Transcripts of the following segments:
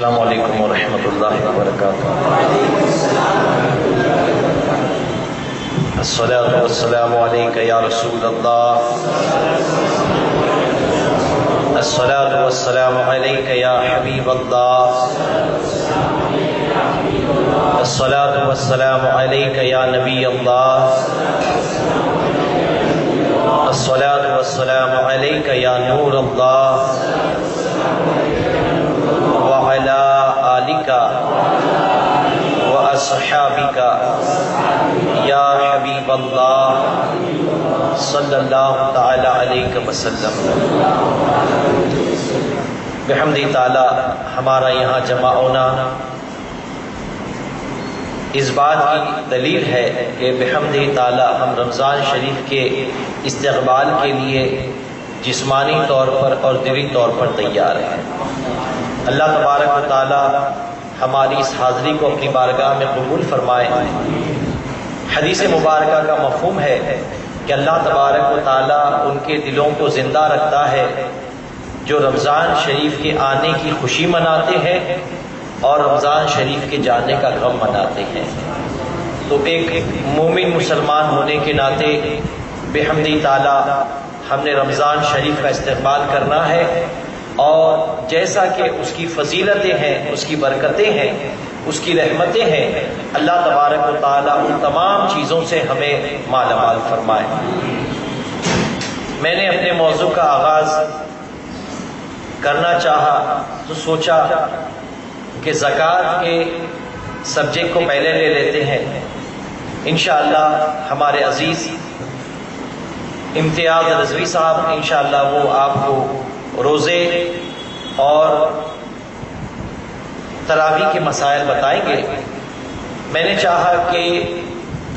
السلام علیکم ورحمۃ اللہ وبرکاتہ۔ الصلاۃ والسلام علیک یا رسول اللہ، الصلاۃ والسلام علیک یا حبیب اللہ، الصلاۃ والسلام علیک یا نبی اللہ، الصلاۃ والسلام علیک یا نور اللہ، وعلی آلک واصحابک یا حبیب اللہ صلی اللہ تعالی علیہ وسلم۔ بحمد تعالی ہمارا یہاں جمع ہونا اس بات کی دلیل ہے کہ بحمد تعالی ہم رمضان شریف کے استقبال کے لیے جسمانی طور پر اور دلی طور پر تیار ہیں۔ اللہ تبارک و تعالی ہماری اس حاضری کو اپنی بارگاہ میں قبول فرمائے۔ حدیث مبارکہ کا مفہوم ہے کہ اللہ تبارک و تعالی ان کے دلوں کو زندہ رکھتا ہے جو رمضان شریف کے آنے کی خوشی مناتے ہیں اور رمضان شریف کے جانے کا غم مناتے ہیں۔ تو ایک مومن مسلمان ہونے کے ناطے بحمد تعالی ہم نے رمضان شریف کا استقبال کرنا ہے، اور جیسا کہ اس کی فضیلتیں ہیں، اس کی برکتیں ہیں، اس کی رحمتیں ہیں، اللہ تبارک و تعالی ان تمام چیزوں سے ہمیں مالا مال فرمائے۔ میں نے اپنے موضوع کا آغاز کرنا چاہا تو سوچا کہ زکوٰۃ کے سبجیکٹ کو پہلے لے لیتے ہیں۔ انشاءاللہ ہمارے عزیز امتیاز رضوی صاحب انشاءاللہ وہ آپ کو روزے اور تراویح کے مسائل بتائیں گے۔ میں نے چاہا کہ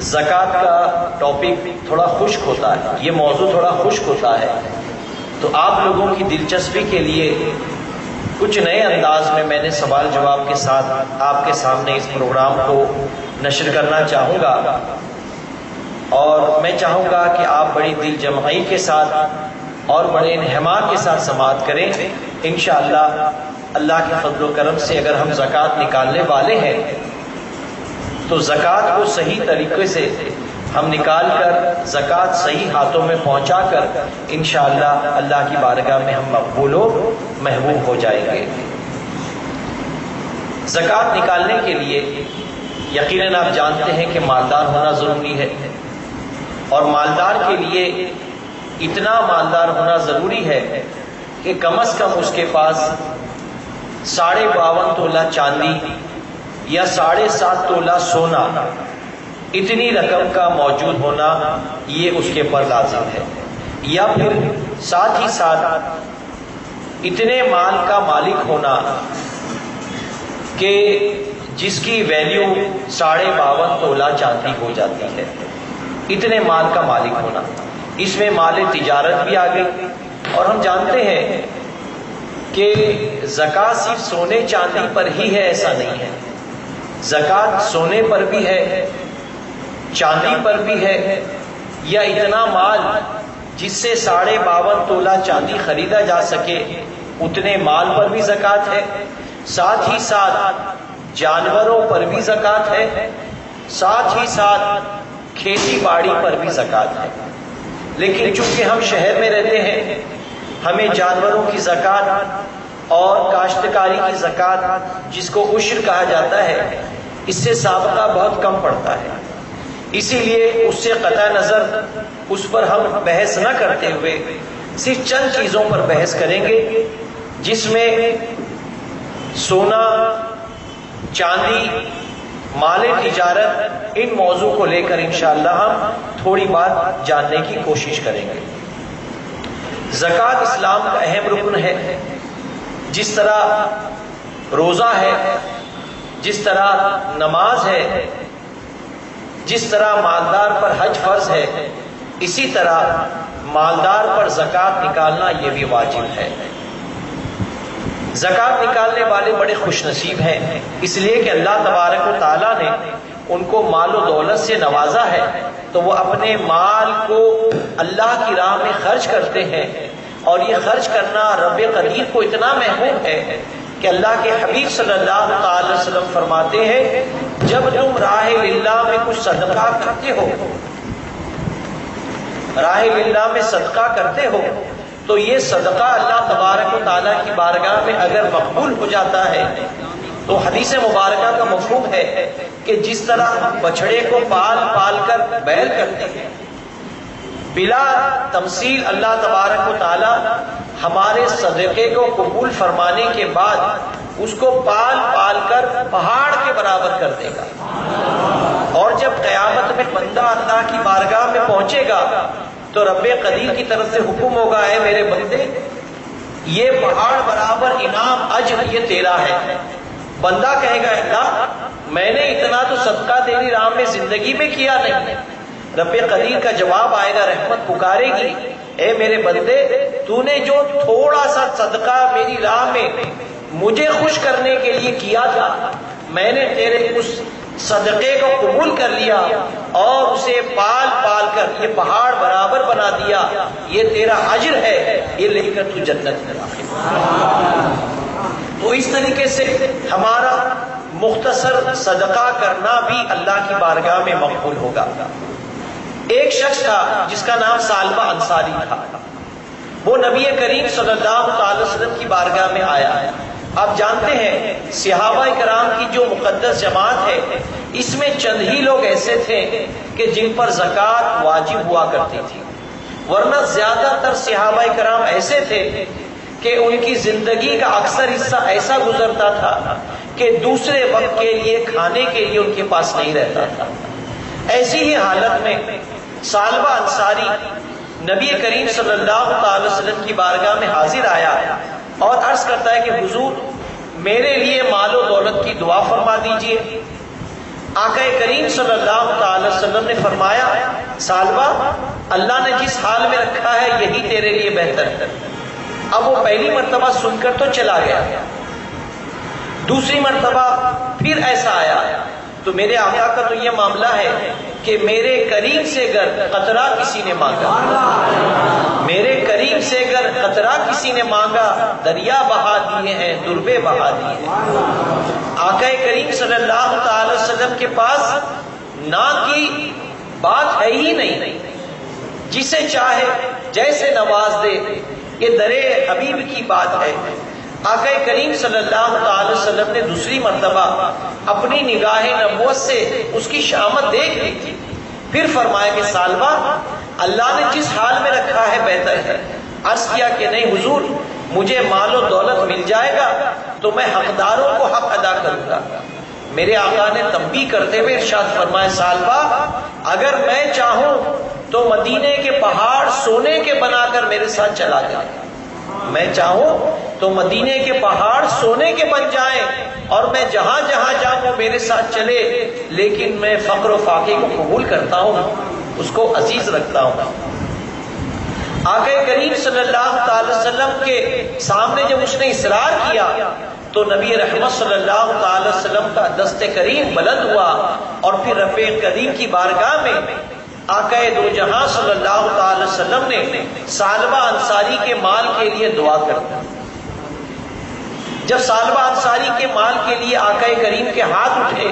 زکوٰۃ کا ٹاپک تھوڑا خشک ہوتا ہے، یہ موضوع تھوڑا خشک ہوتا ہے، تو آپ لوگوں کی دلچسپی کے لیے کچھ نئے انداز میں نے سوال جواب کے ساتھ آپ کے سامنے اس پروگرام کو نشر کرنا چاہوں گا، اور میں چاہوں گا کہ آپ بڑی دل جمعی کے ساتھ اور بڑے انہمام کے ساتھ سماعت کریں۔ انشاءاللہ اللہ کے فضل و کرم سے اگر ہم زکوٰۃ نکالنے والے ہیں تو زکوٰۃ کو صحیح طریقے سے ہم نکال کر زکوٰۃ صحیح ہاتھوں میں پہنچا کر انشاءاللہ اللہ کی بارگاہ میں ہم مقبول و محبوب ہو جائیں گے۔ زکوٰۃ نکالنے کے لیے یقیناً آپ جانتے ہیں کہ مالدار ہونا ضروری ہے، اور مالدار کے لیے اتنا مالدار ہونا ضروری ہے کہ کم از کم اس کے پاس 52.5 تولہ چاندی یا 7.5 تولہ سونا، اتنی رقم کا موجود ہونا یہ اس کے پر لازم ہے، یا پھر ساتھ ہی ساتھ اتنے مال کا مالک ہونا کہ جس کی ویلیو 52.5 تولہ چاندی ہو جاتی ہے، اتنے مال کا مالک ہونا۔ اس میں مال تجارت بھی آ گئی، اور ہم جانتے ہیں کہ زکوٰۃ صرف سونے چاندی پر ہی ہے ایسا نہیں ہے، زکوٰۃ سونے پر بھی ہے، چاندی پر بھی ہے، یا اتنا مال جس سے 52.5 تولہ چاندی خریدا جا سکے اتنے مال پر بھی زکوٰۃ ہے، ساتھ ہی ساتھ جانوروں پر بھی زکوٰۃ ہے، ساتھ ہی ساتھ کھیتی باڑی پر بھی زکوٰۃ ہے۔ لیکن چونکہ ہم شہر میں رہتے ہیں، ہمیں جانوروں کی زکوٰۃ اور کاشتکاری کی زکوٰۃ جس کو عشر کہا جاتا ہے، اس سے سابقہ بہت کم پڑتا ہے، اسی لیے اس سے قطع نظر اس پر ہم بحث نہ کرتے ہوئے صرف چند چیزوں پر بحث کریں گے، جس میں سونا، چاندی، مال تجارت، ان موضوع کو لے کر انشاءاللہ ہم تھوڑی بات جاننے کی کوشش کریں گے۔ زکوٰۃ اسلام کا اہم رکن ہے، جس طرح روزہ ہے، جس طرح نماز ہے، جس طرح مالدار پر حج فرض ہے، اسی طرح مالدار پر زکوٰۃ نکالنا یہ بھی واجب ہے۔ زکوٰۃ نکالنے والے بڑے خوش نصیب ہیں، اس لیے کہ اللہ تبارک و تعالیٰ نے ان کو مال و دولت سے نوازا ہے، تو وہ اپنے مال کو اللہ کی راہ میں خرچ کرتے ہیں، اور یہ خرچ کرنا رب قدیر کو اتنا محبوب ہے کہ اللہ کے حبیب صلی اللہ تعالی وسلم فرماتے ہیں جب تم راہ للہ میں کچھ صدقہ کرتے ہو، راہ للہ میں صدقہ کرتے ہو، تو یہ صدقہ اللہ تبارک و تعالیٰ کی بارگاہ میں اگر مقبول ہو جاتا ہے تو حدیث مبارکہ کا مفہوم ہے کہ جس طرح بچڑے کو پال پال کر بیل کرتے ہیں، بلا تمثیل اللہ تبارک و تعالیٰ ہمارے صدقے کو قبول فرمانے کے بعد اس کو پال پال کر پہاڑ کے برابر کر دے گا، اور جب قیامت میں بندہ اللہ کی بارگاہ میں پہنچے گا تو رب قدیر کی طرف سے حکم ہوگا، اے میرے بندے یہ پہاڑ برابر انعام اجر یہ تیرا ہے۔ بندہ کہے گا اللہ میں نے اتنا تو صدقہ تیری راہ میں زندگی میں کیا نہیں۔ رب قدیر کا جواب آئے گا، رحمت پکارے گی، اے میرے بندے تو نے جو تھوڑا سا صدقہ میری راہ میں مجھے خوش کرنے کے لیے کیا تھا، میں نے تیرے اس صدقے کو قبول کر لیا اور اسے پال پال کر یہ پہاڑ برابر بنا دیا، یہ تیرا اجر ہے، یہ لے کر تو جنت میں داخل۔ تو اس طریقے سے ہمارا مختصر صدقہ کرنا بھی اللہ کی بارگاہ میں مقبول ہوگا۔ ایک شخص تھا جس کا نام ثعلبہ انصاری تھا، وہ نبی کریم صلی اللہ تعالی وسلم کی بارگاہ میں آیا۔ آپ جانتے ہیں صحابہ کرام کی جو مقدس جماعت ہے اس میں چند ہی لوگ ایسے تھے کہ جن پر زکوٰۃ واجب ہوا کرتی تھی، ورنہ زیادہ تر صحابہ کرام ایسے تھے کہ ان کی زندگی کا اکثر حصہ ایسا گزرتا تھا کہ دوسرے وقت کے لیے کھانے کے لیے ان کے پاس نہیں رہتا تھا۔ ایسی ہی حالت میں ثعلبہ انصاری نبی کریم صلی اللہ تعالی وسلم کی بارگاہ میں حاضر آیا اور عرض کرتا ہے کہ حضور میرے لیے مال و دولت کی دعا فرما دیجئے۔ آقا کریم صلی اللہ تعالی وسلم نے فرمایا، ثعلبہ اللہ نے جس حال میں رکھا ہے یہی تیرے لیے بہتر ہے۔ اب وہ پہلی مرتبہ سن کر تو چلا گیا، دوسری مرتبہ پھر ایسا آیا تو میرے آقا کا تو یہ معاملہ ہے کہ میرے کریم سے گر قطرہ کسی نے مانگا، میرے کریم سے گر قطرہ کسی نے مانگا، دریا بہا دیے ہیں، دربے بہا دیے ہیں۔ آقا کریم صلی اللہ تعالی وسلم کے پاس نہ کی بات ہے ہی نہیں، جسے چاہے جیسے نواز دے، یہ درے حبیب کی بات ہے۔ آقا کریم صلی اللہ تعالی وسلم نے دوسری مرتبہ اپنی نگاہ نبوت سے اس کی شامت دیکھ لی تھی، پھر فرمایا کہ ثعلبہ اللہ نے جس حال میں رکھا ہے بہتر ہے۔ عرض کیا کہ نہیں حضور مجھے مال و دولت مل جائے گا تو میں حقداروں کو حق ادا کروں گا۔ میرے آقا نے تنبیہ کرتے ہوئے ارشاد فرمایا، ثعلبہ اگر میں چاہوں تو مدینے کے پہاڑ سونے کے بنا کر میرے ساتھ چلا جائے، میں چاہوں تو مدینے کے پہاڑ سونے کے بن جائیں اور میں جہاں جہاں جاؤں وہ میرے ساتھ چلے، لیکن میں فقر و فاقے کو قبول کرتا ہوں، اس کو عزیز رکھتا ہوں۔ آقا کریم صلی اللہ تعالی وسلم کے سامنے جب اس نے اصرار کیا تو نبی رحمت صلی اللہ تعالی وسلم کا دست کریم بلند ہوا اور پھر رب کریم کی بارگاہ میں آقا دو جہاں صلی اللہ تعالی وسلم نے ثعلبہ انصاری کے مال کے لیے دعا کر دی۔ جب ثعلبہ انصاری کے مال کے لیے آقا کریم کے ہاتھ اٹھے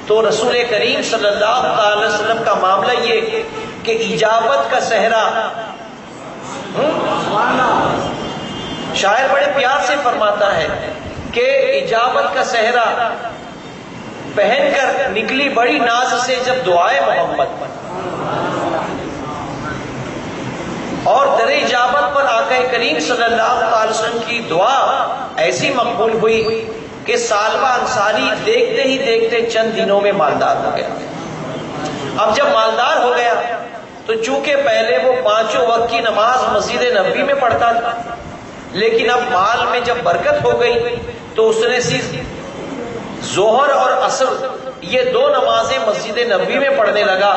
تو رسول کریم صلی اللہ تعالی وسلم کا معاملہ یہ کہ اجابت کا صحرا، شاعر بڑے پیار سے فرماتا ہے کہ اجابت کا صحرا پہن کر نکلی بڑی ناز سے جب دعائے محمد پر، اور در اجابت پر آقا کریم صلی اللہ علیہ وسلم کی دعا ایسی مقبول ہوئی کہ ثعلبہ انصاری دیکھتے ہی دیکھتے چند دنوں میں مالدار ہو گیا۔ اب جب مالدار ہو گیا تو چونکہ پہلے وہ 5 وقت کی نماز مسجد نبوی میں پڑھتا تھا، لیکن اب مال میں جب برکت ہو گئی تو اس نے صرف ظہر اور عصر یہ 2 نمازیں مسجد نبوی میں پڑھنے لگا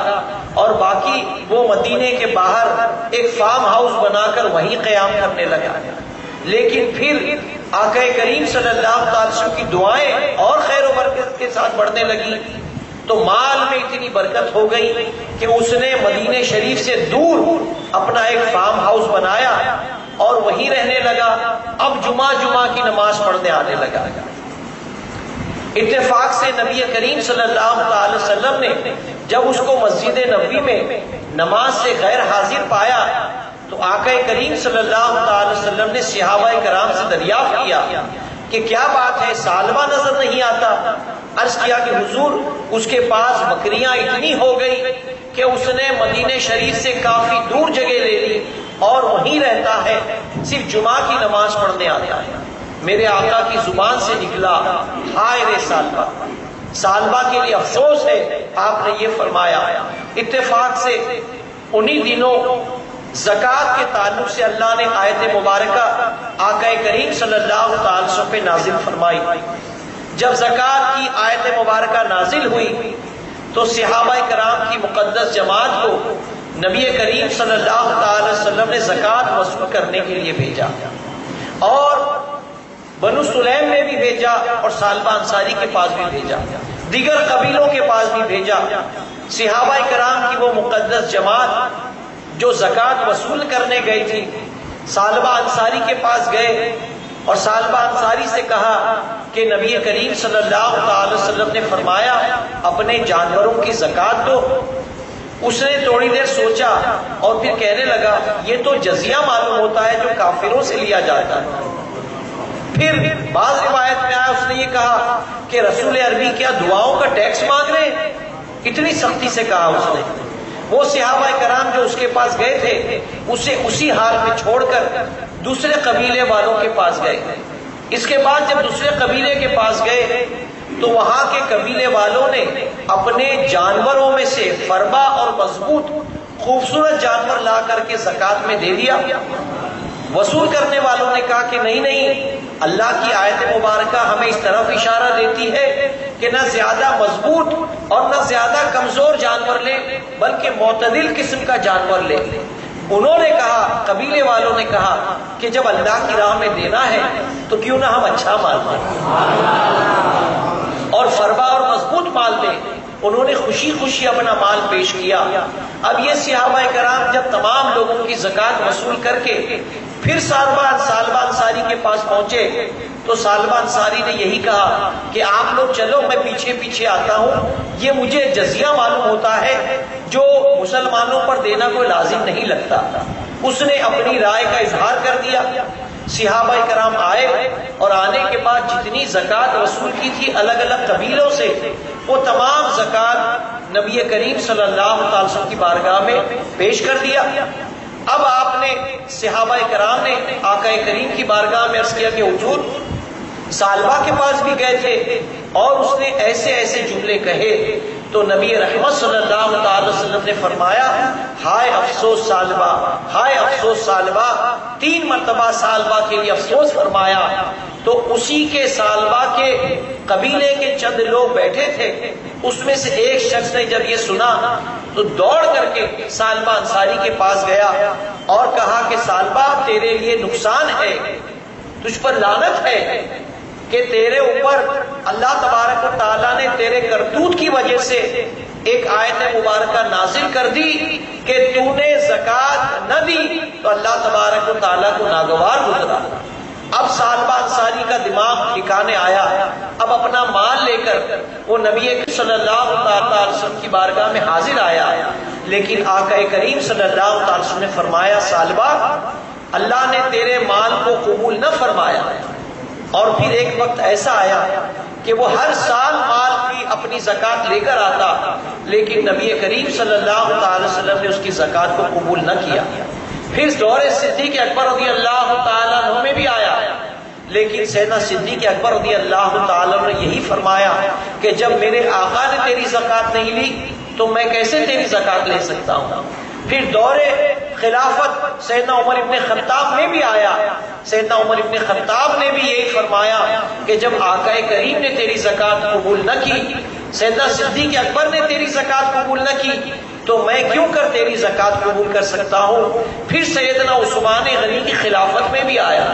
اور باقی وہ مدینے کے باہر ایک فارم ہاؤس بنا کر وہیں قیام کرنے لگا۔ لیکن پھر آقا کریم صلی اللہ علیہ وسلم کی دعائیں اور خیر و برکت کے ساتھ بڑھنے لگی تو مال میں اتنی برکت ہو گئی کہ اس نے مدینے شریف سے دور اپنا ایک فارم ہاؤس بنایا اور وہیں رہنے لگا. اب جمعہ کی نماز پڑھنے آنے لگا. اتفاق سے نبی کریم صلی اللہ علیہ وسلم نے جب اس کو مسجد نبوی میں نماز سے غیر حاضر پایا تو آقا کریم صلی اللہ علیہ وسلم نے صحابہ کرام سے دریافت کیا کہ کیا بات ہے، ثعلبہ نظر نہیں آتا؟ عرض کیا کہ حضور اس کے پاس بکریاں اتنی ہو گئی کہ اس نے مدینہ شریف سے کافی دور جگہ لے لی اور وہیں رہتا ہے، صرف جمعہ کی نماز پڑھنے آتا ہے. میرے آقا کی زبان سے نکلا، ہائے رے ثعلبہ. ثعلبہ کے لیے افسوس ہے. آپ نے یہ فرمایا. اتفاق سے انہی دنوں زکوٰۃ کے تعلق سے اللہ نے آیت مبارکہ آقا کریم صلی اللہ تعالی وسلم پہ نازل فرمائی. جب زکوٰۃ کی آیت مبارکہ نازل ہوئی تو صحابہ کرام کی مقدس جماعت کو نبی کریم صلی اللہ تعالی وسلم نے زکوٰۃ وصول کرنے کے لیے بھیجا اور بنو سلیم میں بھی بھیجا اور ثعلبہ انصاری کے پاس بھی بھیجا، دیگر قبیلوں کے پاس بھی بھیجا. صحابہ کرام کی وہ مقدس جماعت جو زکوٰۃ وصول کرنے گئی تھی ثعلبہ انصاری کے پاس گئے اور ثعلبہ انصاری سے کہا کہ نبی کریم صلی اللہ علیہ وسلم نے فرمایا اپنے جانوروں کی زکوٰۃ دو. اس نے تھوڑی دیر سوچا اور پھر کہنے لگا یہ تو جزیہ معلوم ہوتا ہے جو کافروں سے لیا جاتا ہے. پھر بعض روایت میں آیا اس نے یہ کہا کہ رسول عربی کیا دعاؤں کا ٹیکس مانگ رہے ہیں؟ اتنی سختی سے کہا اس نے. وہ صحابہ کرام جو اس کے پاس گئے تھے اسے اسی حال میں چھوڑ کر دوسرے قبیلے والوں کے پاس گئے. اس کے بعد جب دوسرے قبیلے کے پاس گئے تو وہاں کے قبیلے والوں نے اپنے جانوروں میں سے فربا اور مضبوط خوبصورت جانور لا کر کے زکوٰۃ میں دے دیا. وصول کرنے والوں نے کہا کہ نہیں، اللہ کی آیت مبارکہ ہمیں اس طرف اشارہ دیتی ہے کہ نہ زیادہ مضبوط اور نہ زیادہ کمزور جانور لے بلکہ معتدل قسم کا جانور لے. انہوں نے کہا، قبیلے والوں نے کہا کہ جب اللہ کی راہ میں دینا ہے تو کیوں نہ ہم اچھا مال دیں اور فربا اور مضبوط مال دیں. انہوں نے خوشی خوشی اپنا مال پیش کیا. اب یہ صحابہ کرام جب تمام لوگوں کی زکوٰۃ وصول کر کے پھر ثعلبہ انصاری کے پاس پہنچے تو ثعلبہ انصاری نے یہی کہا کہ آپ لوگ چلو، میں پیچھے پیچھے آتا ہوں. یہ مجھے جزیہ معلوم ہوتا ہے جو مسلمانوں پر دینا کوئی لازم نہیں لگتا. اس نے اپنی رائے کا اظہار کر دیا. صحابہ کرام آئے اور آنے کے بعد جتنی زکوٰۃ وصول کی تھی الگ الگ قبیلوں سے وہ تمام زکوٰۃ نبی کریم صلی اللہ علیہ وسلم کی بارگاہ میں پیش کر دیا. اب آپ نے صحابہ کرام نے آقا کریم کی بارگاہ میں عرض کیا کہ حضور ثعلبہ کے پاس بھی گئے تھے اور اس نے ایسے ایسے جملے کہے. تو نبی رحمت صلی اللہ علیہ وسلم نے فرمایا ہائے افسوس ثعلبہ، ہائے افسوس ثعلبہ. 3 مرتبہ ثعلبہ کے لیے افسوس فرمایا. تو اسی کے ثعلبہ کے قبیلے کے چند لوگ بیٹھے تھے، اس میں سے ایک شخص نے جب یہ سنا تو دوڑ کر کے ثعلبہ انصاری کے پاس گیا اور کہا کہ ثعلبہ تیرے لیے نقصان ہے، تجھ پر لعنت ہے کہ تیرے اوپر اللہ تبارک و تعالیٰ نے تیرے کرتوت کی وجہ سے ایک آیت مبارکہ نازل کر دی کہ تو نے زکوٰۃ نہ دی تو اللہ تبارک و تعالیٰ کو ناگوار گزرا. اب ثعلبہ انصاری کا دماغ ٹھکانے آیا. اب اپنا مال لے کر وہ نبی صلی اللہ علیہ وسلم کی بارگاہ میں حاضر آیا. لیکن آقا کریم صلی اللہ علیہ وسلم نے فرمایا ثعلبہ اللہ نے تیرے مال کو قبول نہ فرمایا. اور پھر ایک وقت ایسا آیا کہ وہ ہر سال مال کی اپنی زکوٰۃ لے کر آتا لیکن نبی کریم صلی اللہ تعالی وسلم نے اس کی زکوٰۃ کو قبول نہ کیا. پھر دور صدیق اکبر رضی اللہ تعالیٰ عنہ میں بھی آیا لیکن سیدنا صدیق اکبر رضی اللہ تعالیٰ عنہ نے یہی فرمایا کہ جب میرے آقا نے تیری زکوٰۃ نہیں لی تو میں کیسے تیری زکوٰۃ لے سکتا ہوں. پھر دور خلافت سیدنا عمر ابن خطاب میں بھی آیا. سیدنا عمر ابن خطاب نے بھی یہی فرمایا کہ جب آقا کریم نے تیری زکوٰۃ قبول نہ کی، سیدنا صدیق اکبر نے تیری زکوٰۃ قبول نہ کی تو میں کیوں کر تیری زکوٰۃ قبول کر سکتا ہوں. پھر سیدنا عثمان غنی کی خلافت میں بھی آیا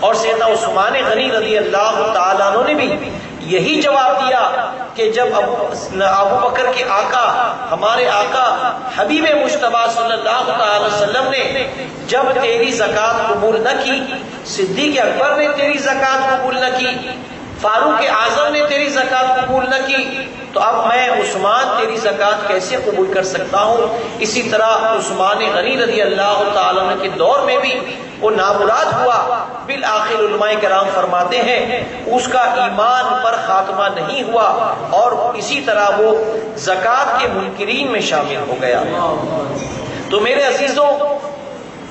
اور سیدنا عثمان غنی رضی اللہ تعالیٰ عنہ نے بھی یہی جواب دیا کہ جب ابو بکر کے آقا ہمارے آقا حبیب مجتبی صلی اللہ تعالی وسلم نے جب تیری زکوٰۃ قبول نہ کی، صدیق اکبر نے تیری زکوٰۃ قبول نہ کی، فاروق اعظم نے تیری زکوٰۃ قبول نہ کی، تو اب میں عثمان تیری زکوٰۃ کیسے قبول کر سکتا ہوں؟ اسی طرح عثمان غنی رضی اللہ تعالیٰ عنہ کے دور میں بھی وہ نامراد ہوا۔ بالآخر علماء کرام فرماتے ہیں اس کا ایمان پر خاتمہ نہیں ہوا اور اسی طرح وہ زکوٰۃ کے منکرین میں شامل ہو گیا۔ تو میرے عزیزوں،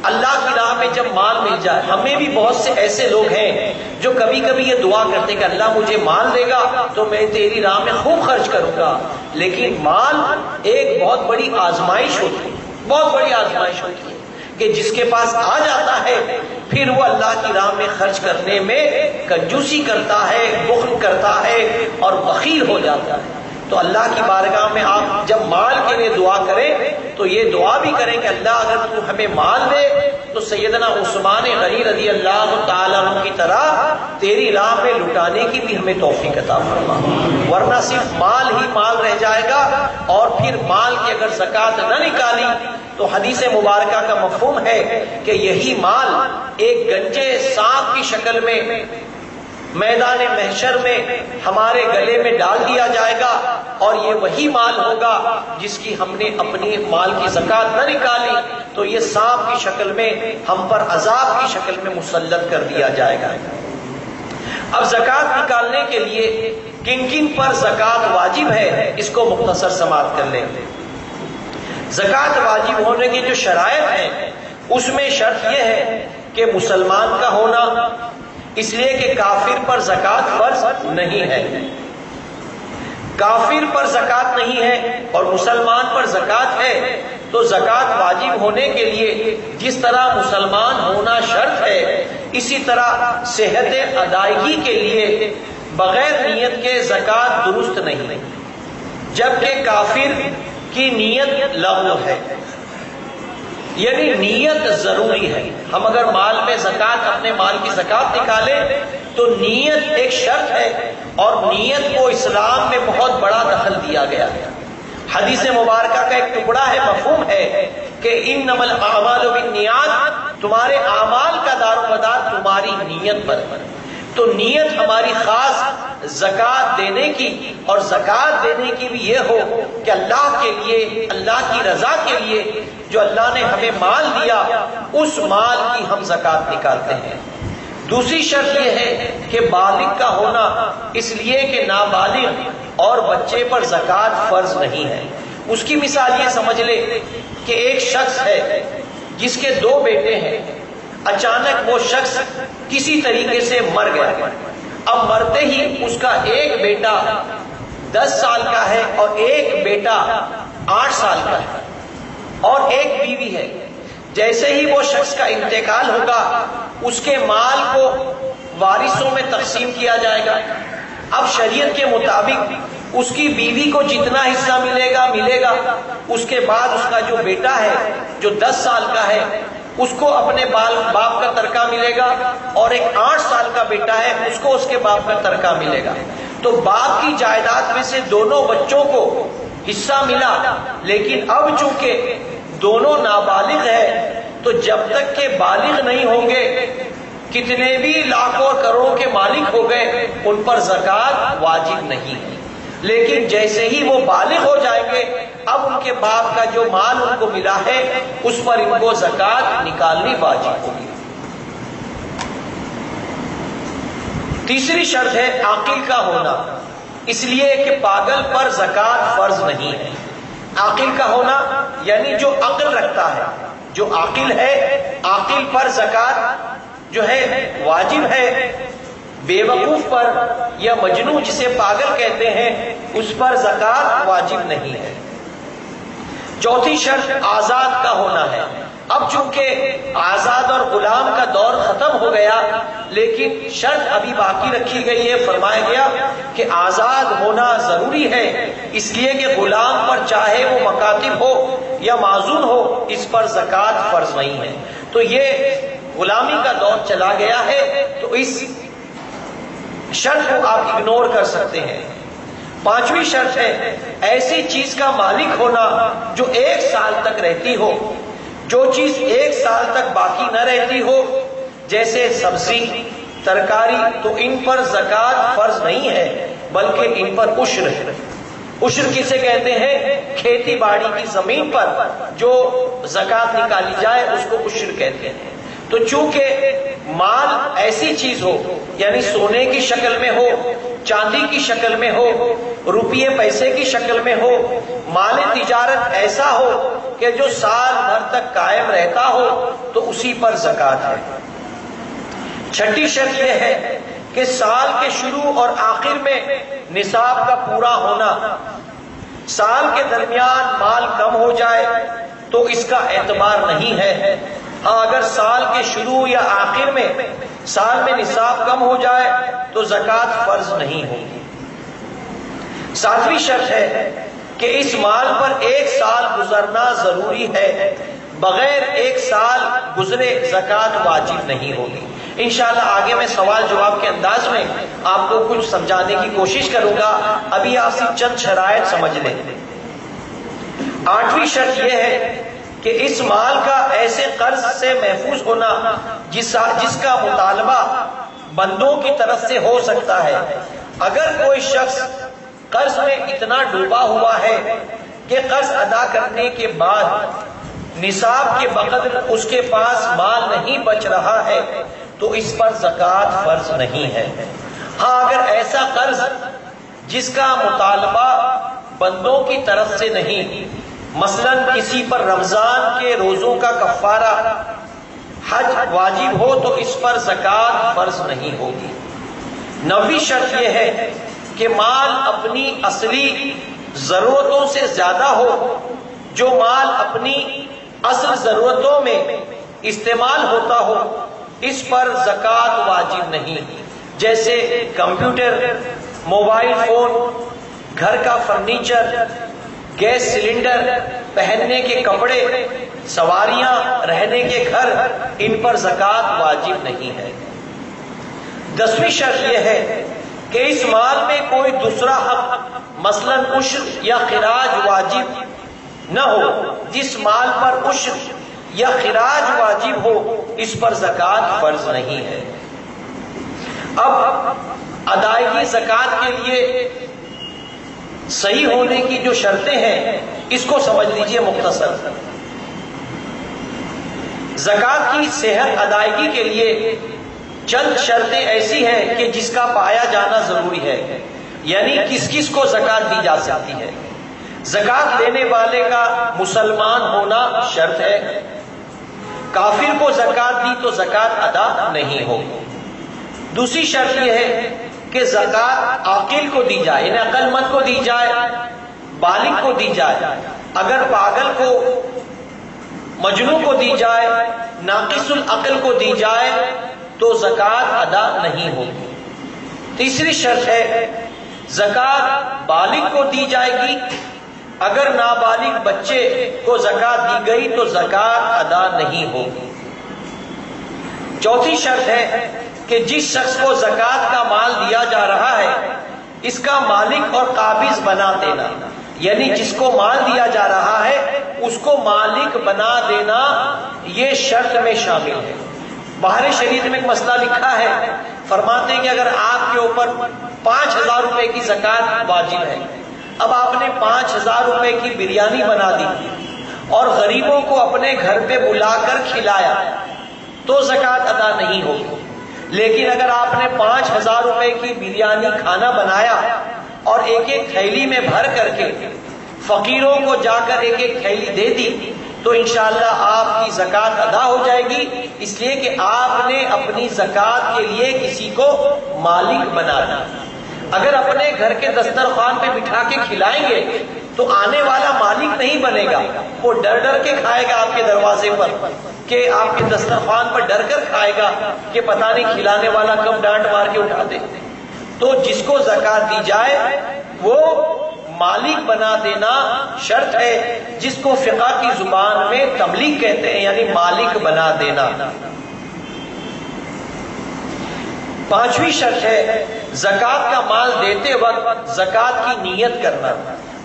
اللہ کی راہ میں جب مال مل جائے، ہمیں بھی بہت سے ایسے لوگ ہیں جو کبھی کبھی یہ دعا کرتے ہیں کہ اللہ مجھے مال دے گا تو میں تیری راہ میں خوب خرچ کروں گا، لیکن مال ایک بہت بڑی آزمائش ہوتی ہے، بہت بڑی آزمائش ہوتی ہے کہ جس کے پاس آ جاتا ہے پھر وہ اللہ کی راہ میں خرچ کرنے میں کنجوسی کرتا ہے، بخل کرتا ہے اور بخیل ہو جاتا ہے۔ تو اللہ کی بارگاہ میں آپ جب مال کے لیے دعا کریں تو یہ دعا بھی کریں کہ اللہ اگر تو ہمیں مال دے تو سیدنا عثمان غنی رضی اللہ تعالیٰ عنہ کی طرح تیری راہ میں لٹانے کی بھی ہمیں توفیق عطا فرما، ورنہ صرف مال ہی مال رہ جائے گا اور پھر مال کی اگر زکوٰۃ نہ نکالی تو حدیث مبارکہ کا مفہوم ہے کہ یہی مال ایک گنجے سانپ کی شکل میں میدان محشر میں ہمارے گلے میں ڈال دیا جائے گا، اور یہ وہی مال ہوگا جس کی ہم نے اپنی مال کی زکوٰۃ نہ نکالی تو یہ سانپ کی شکل میں ہم پر عذاب کی شکل میں مسلط کر دیا جائے گا۔ اب زکوٰۃ نکالنے کے لیے کن کن پر زکوٰۃ واجب ہے، اس کو مختصر سماعت کر لیں۔ زکوٰۃ واجب ہونے کی جو شرائط ہیں اس میں شرط یہ ہے کہ مسلمان کا ہونا، اس لیے کہ کافر پر زکوٰۃ فرض نہیں ہے، کافر پر زکوٰۃ نہیں ہے اور مسلمان پر زکوٰۃ ہے، تو زکوٰۃ واجب ہونے کے لیے جس طرح مسلمان ہونا شرط ہے اسی طرح صحت ادائیگی کے لیے بغیر نیت کے زکوٰۃ درست نہیں، جبکہ کافر کی نیت لغو ہے، یعنی نیت ضروری ہے۔ ہم اگر مال میں زکوٰۃ اپنے مال کی زکوٰۃ نکالیں تو نیت ایک شرط ہے، اور نیت کو اسلام میں بہت بڑا دخل دیا گیا ہے۔ حدیث مبارکہ کا ایک ٹکڑا ہے، مفہوم ہے کہ انما الاعمال بالنیات، تمہارے اعمال کا دار و مدار تمہاری نیت پر ہے۔ تو نیت ہماری خاص زکوٰۃ دینے کی، اور زکوٰۃ دینے کی بھی یہ ہو کہ اللہ کے لیے، اللہ کی رضا کے لیے جو اللہ نے ہمیں مال دیا اس مال کی ہم زکوٰۃ نکالتے ہیں۔ دوسری شرط یہ ہے کہ بالغ کا ہونا، اس لیے کہ نابالغ اور بچے پر زکوٰۃ فرض نہیں ہے۔ اس کی مثال یہ سمجھ لے کہ ایک شخص ہے جس کے 2 بیٹے ہیں، اچانک وہ شخص کسی طریقے سے مر گیا، اب مرتے ہی اس کا ایک بیٹا 10 سال کا ہے اور ایک بیٹا 8 سال کا ہے اور ایک بیوی ہے۔ جیسے ہی وہ شخص کا انتقال ہوگا اس کے مال کو وارثوں میں تقسیم کیا جائے گا۔ اب شریعت کے مطابق اس کی بیوی کو جتنا حصہ ملے گا، اس کے بعد اس کا جو بیٹا ہے جو 10 سال کا ہے اس کو اپنے باپ کا ترکہ ملے گا، اور ایک 8 سال کا بیٹا ہے اس کو اس کے باپ کا ترکہ ملے گا۔ تو باپ کی جائیداد میں سے دونوں بچوں کو حصہ ملا، لیکن اب چونکہ دونوں نابالغ ہیں تو جب تک کہ بالغ نہیں ہوں گے، کتنے بھی لاکھوں اور کروڑوں کے مالک ہو گئے ان پر زکوٰۃ واجب نہیں ہے۔ لیکن جیسے ہی وہ بالغ ہو جائیں گے اب ان کے باپ کا جو مال ان کو ملا ہے اس پر ان کو زکوٰۃ نکالنی واجب ہوگی۔ تیسری شرط ہے عاقل کا ہونا، اس لیے کہ پاگل پر زکوٰۃ فرض نہیں ہے۔ عاقل کا ہونا یعنی جو عقل رکھتا ہے، جو عاقل ہے، عاقل پر زکوٰۃ جو ہے واجب ہے، بے وقوف پر یا مجنون جسے پاگل کہتے ہیں اس پر زکوٰۃ واجب نہیں ہے۔ چوتھی شرط آزاد کا ہونا ہے۔ اب چونکہ آزاد اور غلام کا دور ختم ہو گیا لیکن شرط ابھی باقی رکھی گئی ہے، فرمایا گیا کہ آزاد ہونا ضروری ہے، اس لیے کہ غلام پر چاہے وہ مکاتب ہو یا معزول ہو اس پر زکوٰۃ فرض نہیں ہے۔ تو یہ غلامی کا دور چلا گیا ہے، تو اس شرط کو آپ اگنور کر سکتے ہیں۔ پانچویں شرط ہے ایسی چیز کا مالک ہونا جو 1 سال تک رہتی ہو۔ جو چیز 1 سال تک باقی نہ رہتی ہو، جیسے سبزی، ترکاری، تو ان پر زکوٰۃ فرض نہیں ہے بلکہ ان پر عشر ہے۔ عشر کسے کہتے ہیں؟ کھیتی باڑی کی زمین پر جو زکوٰۃ نکالی جائے اس کو عشر کہتے ہیں۔ تو چونکہ مال ایسی چیز ہو، یعنی سونے کی شکل میں ہو، چاندی کی شکل میں ہو، روپیے پیسے کی شکل میں ہو، مال تجارت ایسا ہو کہ جو سال بھر تک قائم رہتا ہو، تو اسی پر زکوٰۃ ہے۔ چھٹی شرط یہ ہے کہ سال کے شروع اور آخر میں نصاب کا پورا ہونا۔ سال کے درمیان مال کم ہو جائے تو اس کا اعتبار نہیں ہے۔ ہاں اگر سال کے شروع یا آخر میں سال میں نصاب کم ہو جائے تو زکوٰۃ فرض نہیں ہوگی۔ ساتویں شرط ہے کہ اس مال پر 1 سال گزرنا ضروری ہے، بغیر 1 سال گزرے زکوٰۃ واجب نہیں ہوگی۔ انشاءاللہ آگے میں سوال جواب کے انداز میں آپ کو کچھ سمجھانے کی کوشش کروں گا، ابھی آپ صرف چند شرائط سمجھ لیں۔ 8ویں شرط یہ ہے کہ اس مال کا ایسے قرض سے محفوظ ہونا جس کا مطالبہ بندوں کی طرف سے ہو سکتا ہے۔ اگر کوئی شخص قرض میں اتنا ڈوبا ہوا ہے کہ قرض ادا کرنے کے بعد نصاب کے بقدر اس کے پاس مال نہیں بچ رہا ہے تو اس پر زکوٰۃ فرض نہیں ہے۔ ہاں اگر ایسا قرض جس کا مطالبہ بندوں کی طرف سے نہیں، مثلا کسی پر رمضان کے روزوں کا کفارہ، حج واجب ہو، تو اس پر زکوٰۃ فرض نہیں ہوگی۔ 9ویں شرط یہ ہے کہ مال اپنی اصلی ضرورتوں سے زیادہ ہو۔ جو مال اپنی اصل ضرورتوں میں استعمال ہوتا ہو اس پر زکوٰۃ واجب نہیں، جیسے کمپیوٹر، موبائل فون، گھر کا فرنیچر، گیس سلنڈر، پہننے کے کپڑے، سواریاں، رہنے کے گھر، ان پر زکوٰۃ واجب نہیں ہے۔ 10ویں شرط یہ ہے کہ اس مال میں کوئی دوسرا حق مثلا عشر یا خراج واجب نہ ہو۔ جس مال پر عشر یا خراج واجب ہو اس پر زکوٰۃ فرض نہیں ہے۔ اب ادائیگی زکوٰۃ کے لیے صحیح ہونے کی جو شرطیں ہیں اس کو سمجھ لیجئے مختصر۔ زکوٰۃ کی صحیح ادائیگی کے لیے چند شرطیں ایسی ہیں کہ جس کا پایا جانا ضروری ہے، یعنی کس کس کو زکوٰۃ دی جا سکتی ہے۔ زکوٰۃ لینے والے کا مسلمان ہونا شرط ہے۔ کافر کو زکوٰۃ دی تو زکوٰۃ ادا نہیں ہوگی۔ دوسری شرط یہ ہے کہ زکوٰۃ عاقل کو دی جائے، یعنی عقل مند کو دی جائے، بالغ کو دی جائے۔ اگر پاگل کو، مجنون کو دی جائے، ناقص العقل کو دی جائے تو زکوٰۃ ادا نہیں ہوگی۔ تیسری شرط ہے زکوٰۃ بالغ کو دی جائے گی، اگر نابالغ بچے کو زکوٰۃ دی گئی تو زکوٰۃ ادا نہیں ہوگی۔ چوتھی شرط ہے کہ جس شخص کو زکوٰۃ کا مال دیا جا رہا ہے اس کا مالک اور قابض بنا دینا، یعنی جس کو مال دیا جا رہا ہے اس کو مالک بنا دینا یہ شرط میں شامل ہے۔ بہار شریعت میں ایک مسئلہ لکھا ہے، فرماتے ہیں کہ اگر آپ کے اوپر 5000 روپے کی زکوٰۃ واجب ہے، اب آپ نے 5000 روپے کی بریانی بنا دی اور غریبوں کو اپنے گھر پہ بلا کر کھلایا تو زکوٰۃ ادا نہیں ہوگی۔ لیکن اگر آپ نے 5000 روپے کی بریانی کھانا بنایا اور ایک ایک تھیلی میں بھر کر کے فقیروں کو جا کر ایک ایک تھیلی دے دی تو انشاءاللہ آپ کی زکوٰۃ ادا ہو جائے گی، اس لیے کہ آپ نے اپنی زکوٰۃ کے لیے کسی کو مالک بنا دیا۔ اگر اپنے گھر کے دسترخوان پہ بٹھا کے کھلائیں گے تو آنے والا مالک نہیں بنے گا، وہ ڈر ڈر کے کھائے گا آپ کے دروازے پر، کہ آپ کے دسترخوان پر ڈر کر کھائے گا کہ پتہ نہیں کھلانے والا کب ڈانٹ مار کے اٹھا دے۔ تو جس کو زکوٰۃ دی جائے وہ مالک بنا دینا شرط ہے، جس کو فقہ کی زبان میں تملیک کہتے ہیں، یعنی مالک بنا دینا۔ پانچویں شرط ہے زکوٰۃ کا مال دیتے وقت زکوٰۃ کی نیت کرنا،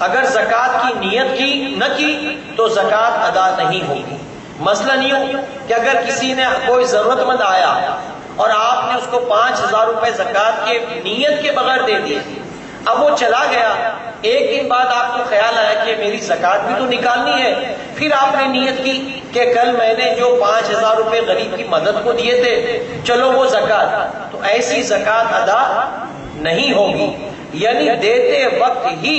اگر زکوٰۃ کی نیت کی نہ کی تو زکوٰۃ ادا نہیں ہوگی۔ مثلاً یوں کہ اگر کسی نے کوئی ضرورت مند آیا اور آپ نے اس کو 5,000 روپے زکوٰۃ کے نیت کے بغیر دے دیے، اب وہ چلا گیا، ایک دن بعد آپ کو خیال آیا کہ میری زکوٰۃ بھی تو نکالنی ہے، پھر آپ نے نیت کی کہ کل میں نے جو 5,000 روپے غریب کی مدد کو دیے تھے، چلو وہ زکوٰۃ، تو ایسی زکوٰۃ ادا نہیں ہوگی۔ یعنی دیتے وقت ہی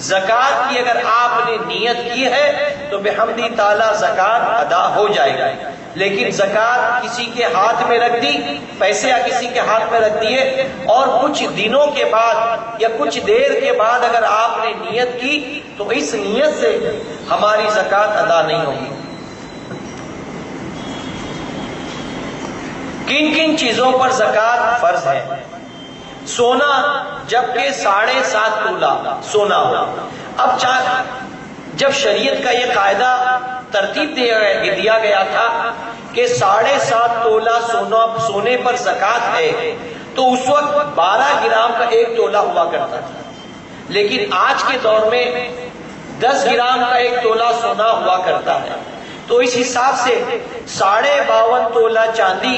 زکوٰۃ کی اگر آپ نے نیت کی ہے تو بحمدی تعالیٰ زکوٰۃ ادا ہو جائے گا۔ لیکن زکوٰۃ کسی کے ہاتھ میں رکھ دی، پیسے یا کسی کے ہاتھ میں رکھ دیے، اور کچھ دنوں کے بعد یا کچھ دیر کے بعد اگر آپ نے نیت کی تو اس نیت سے ہماری زکوٰۃ ادا نہیں ہوگی۔ کن کن چیزوں پر زکوٰۃ فرض ہے؟ سونا، جبکہ 7.5 تولہ سونا ہو۔ اب جب شریعت کا یہ قاعدہ ترتیب دیا گیا تھا کہ 7.5 تولہ سونے پر زکوٰۃ ہے، تو اس وقت 12 گرام کا 1 تولہ ہوا کرتا تھا، لیکن آج کے دور میں 10 گرام کا 1 تولہ سونا ہوا کرتا ہے۔ تو اس حساب سے 52.5 تولہ چاندی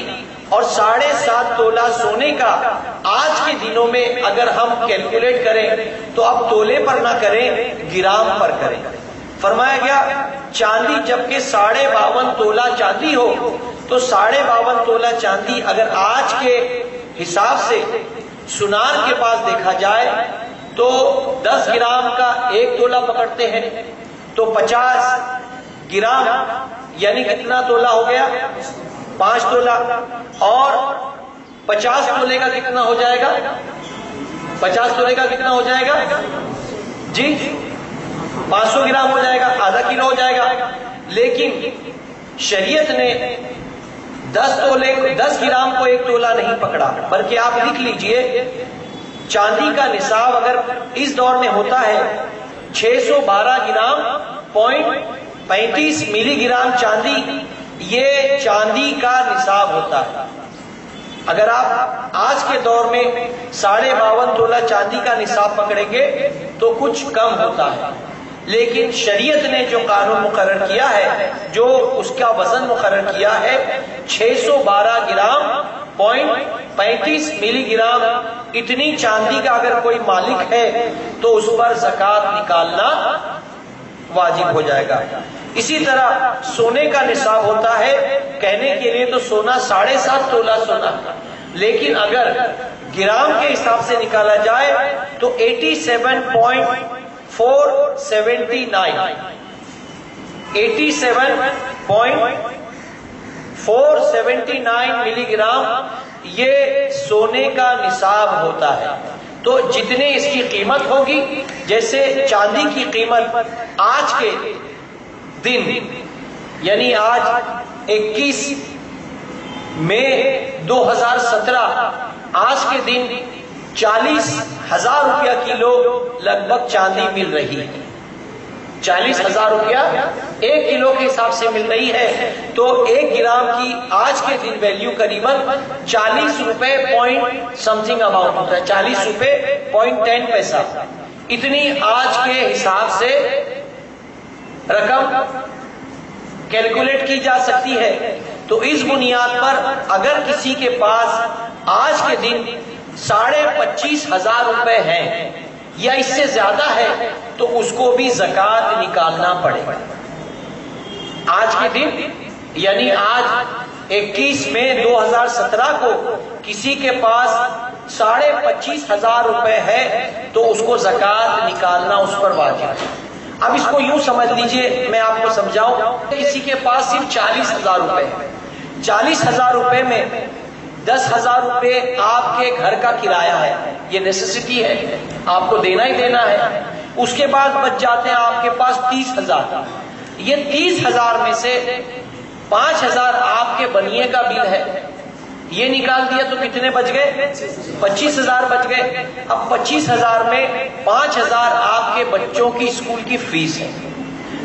اور 7.5 تولہ سونے کا آج کے دنوں میں اگر ہم کیلکولیٹ کریں تو اب تولے پر نہ کریں، گرام پر کریں۔ فرمایا گیا چاندی جبکہ 52.5 تولہ چاندی ہو تو 52.5 تولہ چاندی اگر آج کے حساب سے سنار کے پاس دیکھا جائے تو 10 گرام کا 1 تولہ پکڑتے ہیں تو 50 گرام یعنی کتنا تولہ ہو گیا؟ 5 تولہ، اور 50 تولے کا کتنا ہو جائے گا؟ 50 تولے کا کتنا ہو جائے گا جی؟ 500 گرام ہو جائے گا، آدھا کلو ہو جائے گا۔ لیکن شریعت نے 10 گرام کو 1 تولہ نہیں پکڑا، بلکہ آپ لکھ لیجئے چاندی کا نصاب اگر اس دور میں ہوتا ہے 612 گرام 0.35 ملی گرام چاندی، یہ چاندی کا نصاب ہوتا ہے۔ اگر آپ آج کے دور میں 52.5 تولہ چاندی کا نصاب پکڑیں گے تو کچھ کم ہوتا ہے، لیکن شریعت نے جو قانون مقرر کیا ہے، جو اس کا وزن مقرر کیا ہے 612 گرام 0.35 ملی گرام، اتنی چاندی کا اگر کوئی مالک ہے تو اس پر زکوٰۃ نکالنا واجب ہو جائے گا۔ اسی طرح سونے کا نصاب ہوتا ہے، کہنے کے لیے تو سونا 7.5 تولہ سونا، لیکن اگر گرام کے حساب سے نکالا جائے تو 87.479 ملی گرام یہ سونے کا نصاب ہوتا ہے۔ تو جتنے اس کی قیمت ہوگی، جیسے چاندی کی قیمت آج کے دن یعنی آج 21 مئی 2017 آج کے دن 40,000 روپیہ کلو لگ بھگ چاندی مل رہی ہے۔ 40,000 روپیہ 1 کلو کے حساب سے مل رہی ہے، تو 1 گرام کی آج کے دن ویلیو قریباً 40 روپے پوائنٹ سمتھنگ اماؤنٹ ہوتا ہے، 40 روپے 0.10 پیسہ، اتنی آج کے حساب سے رقم کیلکولیٹ کی جا سکتی ہے۔ تو اس بنیاد پر اگر کسی کے پاس آج کے دن 25,500 روپے ہیں یا اس سے زیادہ ہے تو اس کو بھی زکوٰۃ نکالنا پڑے گا۔ آج کے دن یعنی آج 21 مئی 2017 کو کسی کے پاس 25,500 روپے ہے تو اس کو زکوٰۃ نکالنا اس پر واجب ہے۔ اب اس کو یوں سمجھ لیجئے، میں آپ کو سمجھاؤں، کسی کے پاس صرف 40,000 روپے ہے، 40,000 روپے میں 10,000 روپے آپ کے گھر کا کرایہ ہے، یہ نیسیسٹی ہے، آپ کو دینا ہی دینا ہے۔ اس کے بعد بچ جاتے ہیں آپ کے پاس 30,000، یہ 30,000 میں سے 5,000 آپ کے بنیے کا بل ہے، یہ نکال دیا تو کتنے بچ گئے؟ 25,000 بچ گئے۔ اب 25,000 میں 5,000 آپ کے بچوں کی اسکول کی فیس ہے،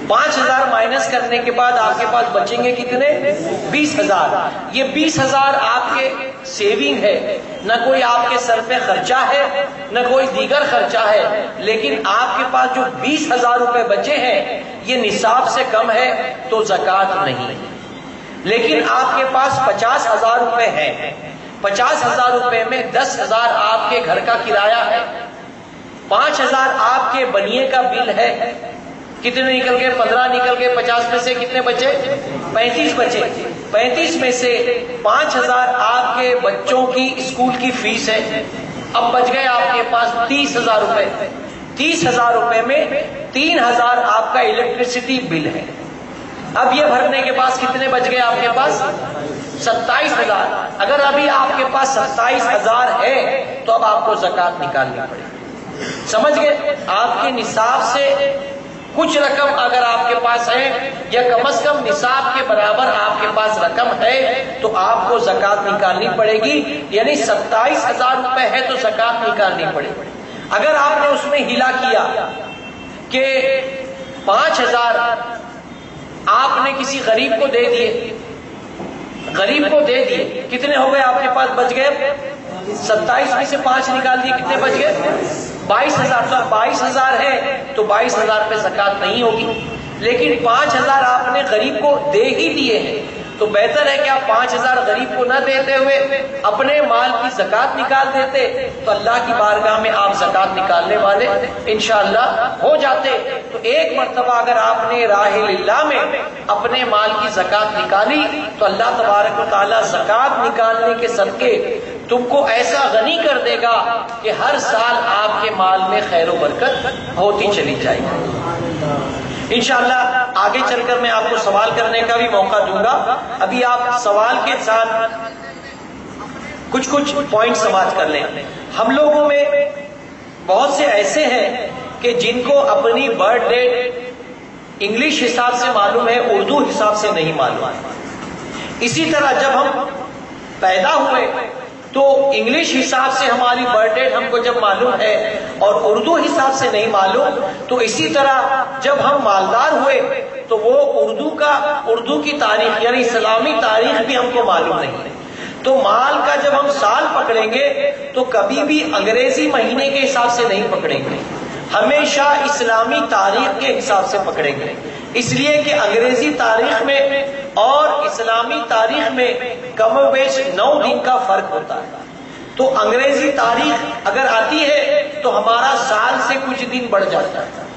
5,000 مائنس کرنے کے بعد آپ کے پاس بچیں گے کتنے؟ 20,000۔ یہ 20,000 آپ کے سیونگ ہے، نہ کوئی آپ کے سر پہ خرچہ ہے، نہ کوئی دیگر خرچہ ہے، لیکن آپ کے پاس جو 20,000 روپے بچے ہیں یہ نصاب سے کم ہے تو زکوٰۃ نہیں۔ لیکن آپ کے پاس 50,000 روپے ہیں، 50,000 روپے میں 10,000 آپ کے گھر کا کرایہ ہے، 5,000 آپ کے بنیے کا بل ہے، کتنے نکل گئے؟ 15 نکل گئے، 50 میں سے کتنے بچے؟ 35 بچے۔ 35 میں سے 5,000 آپ کے بچوں کی اسکول کی فیس ہے، اب بچ گئے آپ کے پاس 30,000 روپے۔ 30,000 روپے میں 3,000 آپ کا الیکٹریسٹی بل ہے، اب یہ بھرنے کے پاس کتنے بچ گئے آپ کے پاس؟ 27,000۔ اگر ابھی آپ کے پاس 27,000 ہے تو اب آپ کو زکوٰۃ نکالنی پڑے گی۔ سمجھ گئے؟ آپ کے نصاب سے کچھ رقم اگر آپ کے پاس ہے یا کم از کم نصاب کے برابر آپ کے پاس رقم ہے تو آپ کو زکوٰۃ نکالنی پڑے گی، یعنی 27,000 روپے ہے تو زکوٰۃ نکالنی پڑے گی۔ اگر آپ نے اس میں ہلا کیا کہ 5,000 آپ نے کسی غریب کو دے دیے، غریب کو دے دیے، کتنے ہو گئے آپ کے پاس بچ گئے؟ 27 میں سے 5 نکال دیے، کتنے بچ گئے؟ 22,000۔ تو 22,000 ہے تو 22,000 پہ زکوٰۃ نہیں ہوگی، لیکن 5,000 آپ نے غریب کو دے ہی دیے ہیں تو بہتر ہے کہ آپ 5,000 غریب کو نہ دیتے ہوئے اپنے مال کی زکوٰۃ نکال دیتے تو اللہ کی بارگاہ میں آپ زکوٰۃ نکالنے والے انشاءاللہ ہو جاتے۔ تو ایک مرتبہ اگر آپ نے راہ اللہ میں اپنے مال کی زکوٰۃ نکالی تو اللہ تبارک و تعالیٰ زکوٰۃ نکالنے کے صدقے تم کو ایسا غنی کر دے گا کہ ہر سال آپ کے مال میں خیر و برکت ہوتی چلی جائے گی۔ انشاءاللہ آگے چل کر میں آپ کو سوال کرنے کا بھی موقع دوں گا، ابھی آپ سوال کے ساتھ کچھ پوائنٹ سماعت کر لیں۔ ہم لوگوں میں بہت سے ایسے ہیں کہ جن کو اپنی برتھ ڈیٹ انگلش حساب سے معلوم ہے، اردو حساب سے نہیں معلوم۔ اسی طرح جب ہم پیدا ہوئے تو انگلش حساب سے ہماری برتھ ڈیٹ ہم کو جب معلوم ہے اور اردو حساب سے نہیں معلوم، تو اسی طرح جب ہم مالدار ہوئے تو وہ اردو کی تاریخ یعنی اسلامی تاریخ بھی ہم کو معلوم نہیں ہے۔ تو مال کا جب ہم سال پکڑیں گے تو کبھی بھی انگریزی مہینے کے حساب سے نہیں پکڑیں گے، ہمیشہ اسلامی تاریخ کے حساب سے پکڑیں گے، اس لیے کہ انگریزی تاریخ میں اور اسلامی تاریخ میں کم و بیش 9 دن کا فرق ہوتا ہے۔ تو انگریزی تاریخ اگر آتی ہے تو ہمارا سال سے کچھ دن بڑھ جاتا ہے،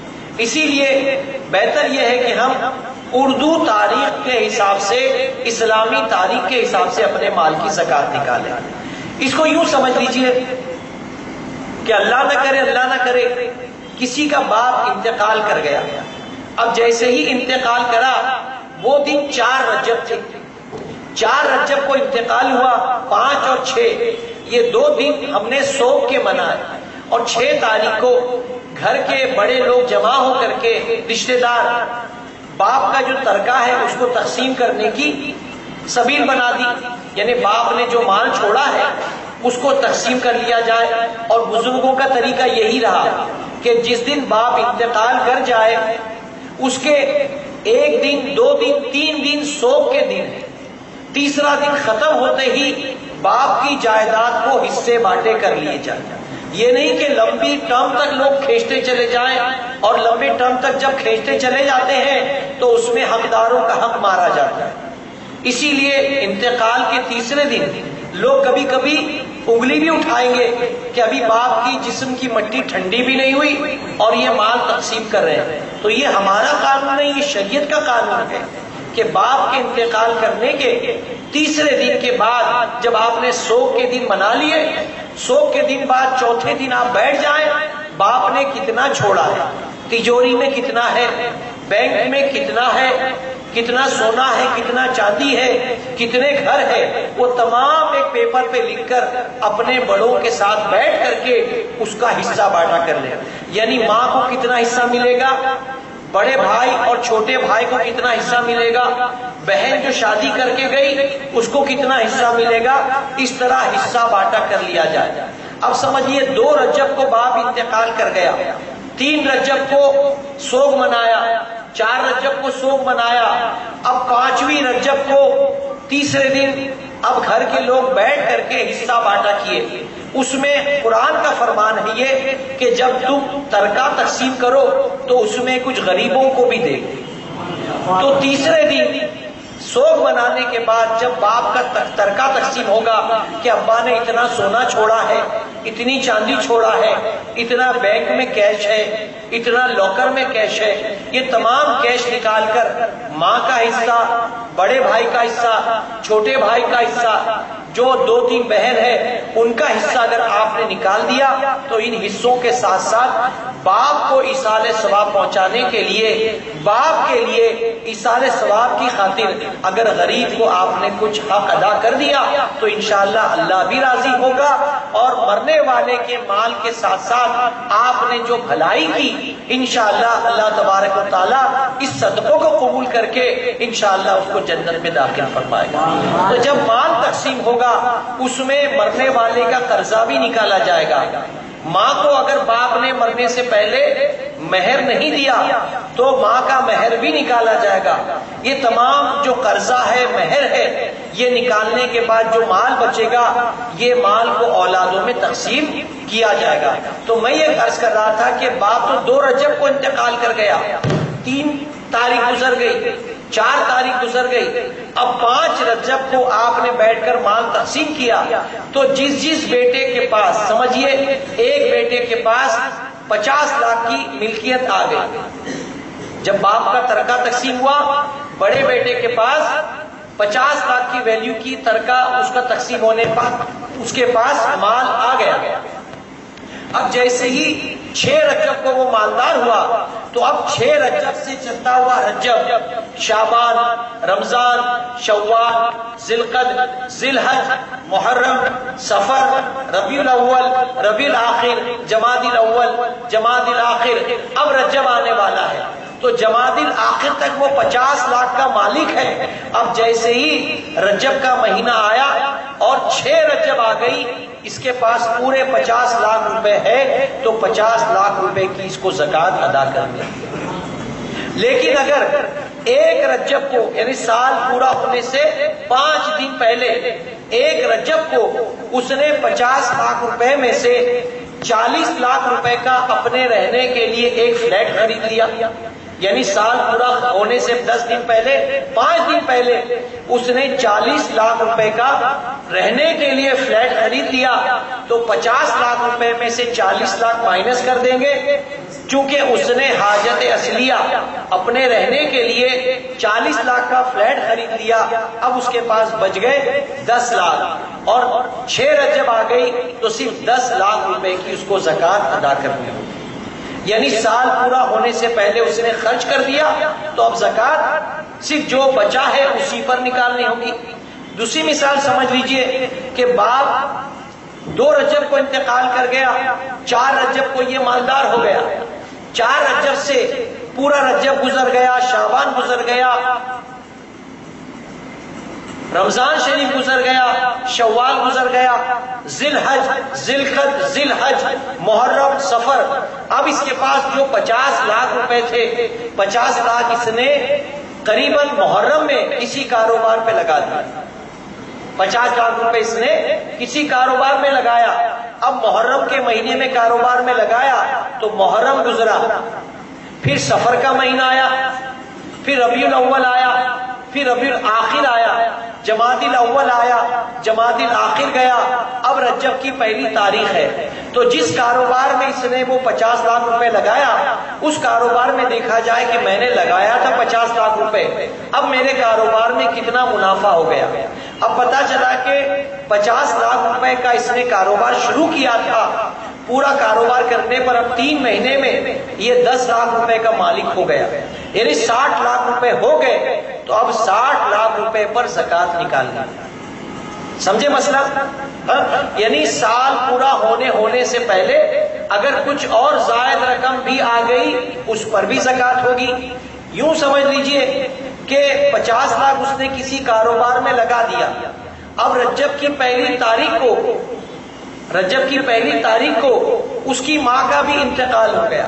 اسی لیے بہتر یہ ہے کہ ہم اردو تاریخ کے حساب سے اسلامی تاریخ کے حساب سے اپنے مال کی زکوٰۃ نکالیں۔ اس کو یوں سمجھ لیجئے کہ اللہ نہ کرے کسی کا باپ انتقال کر گیا، اب جیسے ہی انتقال کرا وہ دن 4 رجب تھے، 4 رجب کو انتقال ہوا، 5 اور 6 یہ 2 دن ہم نے سوگ کے منائے، اور 6 تاریخ کو گھر کے بڑے لوگ جمع ہو کر کے رشتہ دار باپ کا جو ترکہ ہے اس کو تقسیم کرنے کی سبیل بنا دی، یعنی باپ نے جو مال چھوڑا ہے اس کو تقسیم کر لیا جائے۔ اور بزرگوں کا طریقہ یہی رہا کہ جس دن باپ انتقال کر جائے اس کے 1 دن 2 دن 3 دن سوگ کے دن ہے، تیسرا دن ختم ہوتے ہی باپ کی جائیداد کو حصے بانٹے کر لیے جائیں۔ یہ نہیں کہ لمبی ٹرم تک لوگ کھینچتے چلے جائیں، اور لمبی ٹرم تک جب کھینچتے چلے جاتے ہیں تو اس میں حقداروں کا حق مارا جاتا ہے۔ اسی لیے انتقال کے تیسرے دن لوگ کبھی کبھی انگلی بھی اٹھائیں گے کہ ابھی باپ کی جسم کی مٹی ٹھنڈی بھی نہیں ہوئی اور یہ مال تقسیم کر رہے ہیں، تو یہ ہمارا قانون نہیں، یہ شریعت کا قانون ہے کہ باپ کے انتقال کرنے کے تیسرے دن کے بعد جب آپ نے سوگ کے دن منا لیے، سوگ کے دن بعد چوتھے دن آپ بیٹھ جائیں، باپ نے کتنا چھوڑا ہے، تجوری میں کتنا ہے، بینک میں کتنا ہے، کتنا سونا ہے، کتنا چاندی ہے، کتنے گھر ہے، وہ تمام ایک پیپر پہ لکھ کر اپنے بڑوں کے ساتھ بیٹھ کر کے اس کا حصہ بانٹا کر لیں، یعنی ماں کو کتنا حصہ ملے گا، بڑے بھائی اور چھوٹے بھائی کو کتنا حصہ ملے گا، بہن جو شادی کر کے گئی اس کو کتنا حصہ ملے گا، اس طرح حصہ بانٹا کر لیا جائے۔ اب سمجھیے 2 رجب کو باپ انتقال کر گیا، 3 رجب کو سوگ منایا، 4 رجب کو سوگ منایا، اب 5ویں رجب کو تیسرے دن اب گھر کے لوگ بیٹھ کر کے حصہ بانٹا کیے. اس میں قرآن کا فرمان ہے یہ کہ جب تم ترکہ تقسیم کرو تو اس میں کچھ غریبوں کو بھی دے. تو تیسرے دن سوگ منانے کے بعد جب باپ کا ترکہ تقسیم ہوگا کہ ابا نے اتنا سونا چھوڑا ہے، اتنی چاندی چھوڑا ہے، اتنا بینک میں کیش ہے، اتنا لاکر میں کیش ہے، یہ تمام کیش نکال کر ماں کا حصہ، بڑے بھائی کا حصہ، چھوٹے بھائی کا حصہ، جو 2-3 بہن ہے ان کا حصہ اگر آپ نے نکال دیا تو ان حصوں کے ساتھ ساتھ باپ کو ایصال ثواب پہنچانے کے لیے، باپ کے لیے ایصال ثواب کی خاطر اگر غریب کو آپ نے کچھ حق ادا کر دیا تو انشاءاللہ اللہ بھی راضی ہوگا، اور مرنے والے کے مال کے ساتھ ساتھ آپ نے جو بھلائی کی انشاءاللہ اللہ تبارک و تعالی اس صدقوں کو قبول کر کے انشاءاللہ اس کو جنت میں داخل فرمائے گا. تو جب مال تقسیم ہوگا اس میں مرنے والے کا قرضہ بھی نکالا جائے گا. ماں کو اگر باپ نے مرنے سے پہلے مہر نہیں دیا تو ماں کا مہر بھی نکالا جائے گا. یہ تمام جو قرضہ ہے، مہر ہے، یہ نکالنے کے بعد جو مال بچے گا یہ مال کو اولادوں میں تقسیم کیا جائے گا. تو میں یہ عرض کر رہا تھا کہ باپ تو 2 رجب کو انتقال کر گیا، 3 تاریخ گزر گئی، 4 تاریخ گزر گئی، اب 5 رجب کو آپ نے بیٹھ کر مال تقسیم کیا تو جس بیٹے کے پاس، سمجھیے ایک بیٹے کے پاس 50 لاکھ کی ملکیت آ گئی. جب باپ کا ترکہ تقسیم ہوا بڑے بیٹے کے پاس 50 لاکھ کی ویلیو کی ترکہ اس کا تقسیم ہونے پر اس کے پاس مال آ گیا. اب جیسے ہی 6 رجب کو وہ مالدار ہوا تو اب 6 رجب سے چلتا ہوا رجب، شعبان، رمضان، شوال، ذی القعدہ، ذی الحج، محرم، سفر، ربیع الاول، ربیع الاخر، جمادی الاول، جمادی الاخر، اب رجب آنے والا ہے تو جمادی الاخر تک وہ 50 لاکھ کا مالک ہے. اب جیسے ہی رجب کا مہینہ آیا اور 6 رجب آ گئی، اس کے پاس پورے 50 لاکھ روپے ہے تو 50 لاکھ روپے کی اس کو زکوٰۃ ادا کرنی ہے. لیکن اگر 1 رجب کو یعنی سال پورا ہونے سے 5 دن پہلے 1 رجب کو اس نے 50 لاکھ روپے میں سے 40 لاکھ روپے کا اپنے رہنے کے لیے ایک فلیٹ خرید لیا، یعنی سال پورا ہونے سے 10 دن پہلے، 5 دن پہلے اس نے 40 لاکھ روپے کا رہنے کے لیے فلیٹ خرید لیا تو 50 لاکھ روپے میں سے 40 لاکھ مائنس کر دیں گے. چونکہ اس نے حاجت اصلیہ اپنے رہنے کے لیے 40 لاکھ کا فلیٹ خرید لیا، اب اس کے پاس بچ گئے 10 لاکھ اور 6 رجب آ گئی تو صرف 10 لاکھ روپے کی اس کو زکوٰۃ ادا کرنی ہوگی. یعنی سال پورا ہونے سے پہلے اس نے خرچ کر دیا تو اب زکوٰۃ صرف جو بچا ہے اسی پر نکالنی ہوگی. دوسری مثال سمجھ لیجئے کہ باپ 2 رجب کو انتقال کر گیا، 4 رجب کو یہ مالدار ہو گیا، 4 رجب سے پورا رجب گزر گیا، شعبان گزر گیا، رمضان شریف گزر گیا، شوال گزر گیا، ذی الحج، ذی القعدہ، ذی الحج، محرم، سفر. اب اس کے پاس جو 50 لاکھ روپے تھے 50 لاکھ اس نے قریباً محرم میں کسی کاروبار پہ لگا دیا. 50 لاکھ روپے اس نے کسی کاروبار میں لگایا. اب محرم کے مہینے میں کاروبار میں لگایا تو محرم گزرا، پھر سفر کا مہینہ آیا، پھر ربیع الاول آیا، پھر ربیع الاخر آیا، جمادی الاول آیا، جمادی الاخر گیا، اب رجب کی 1 تاریخ ہے. تو جس کاروبار میں اس نے وہ 50 لاکھ روپے لگایا اس کاروبار میں دیکھا جائے کہ میں نے لگایا تھا 50 لاکھ روپے، اب میرے کاروبار میں کتنا منافع ہو گیا. اب پتا چلا کہ 50 لاکھ روپے کا اس نے کاروبار شروع کیا تھا، پورا کاروبار کرنے پر اب 3 مہینے میں یہ 10 لاکھ روپے کا مالک ہو گیا، یعنی 60 لاکھ روپے ہو گئے تو اب 60 لاکھ روپے پر زکوٰۃ نکالنا. سمجھے مسئلہ؟ یعنی سال پورا ہونے سے پہلے اگر کچھ اور زائد رقم بھی آ گئی اس پر بھی زکوٰۃ ہوگی. یوں سمجھ لیجئے کہ 50 لاکھ اس نے کسی کاروبار میں لگا دیا، اب رجب کی 1 تاریخ کو اس کی ماں کا بھی انتقال ہو گیا.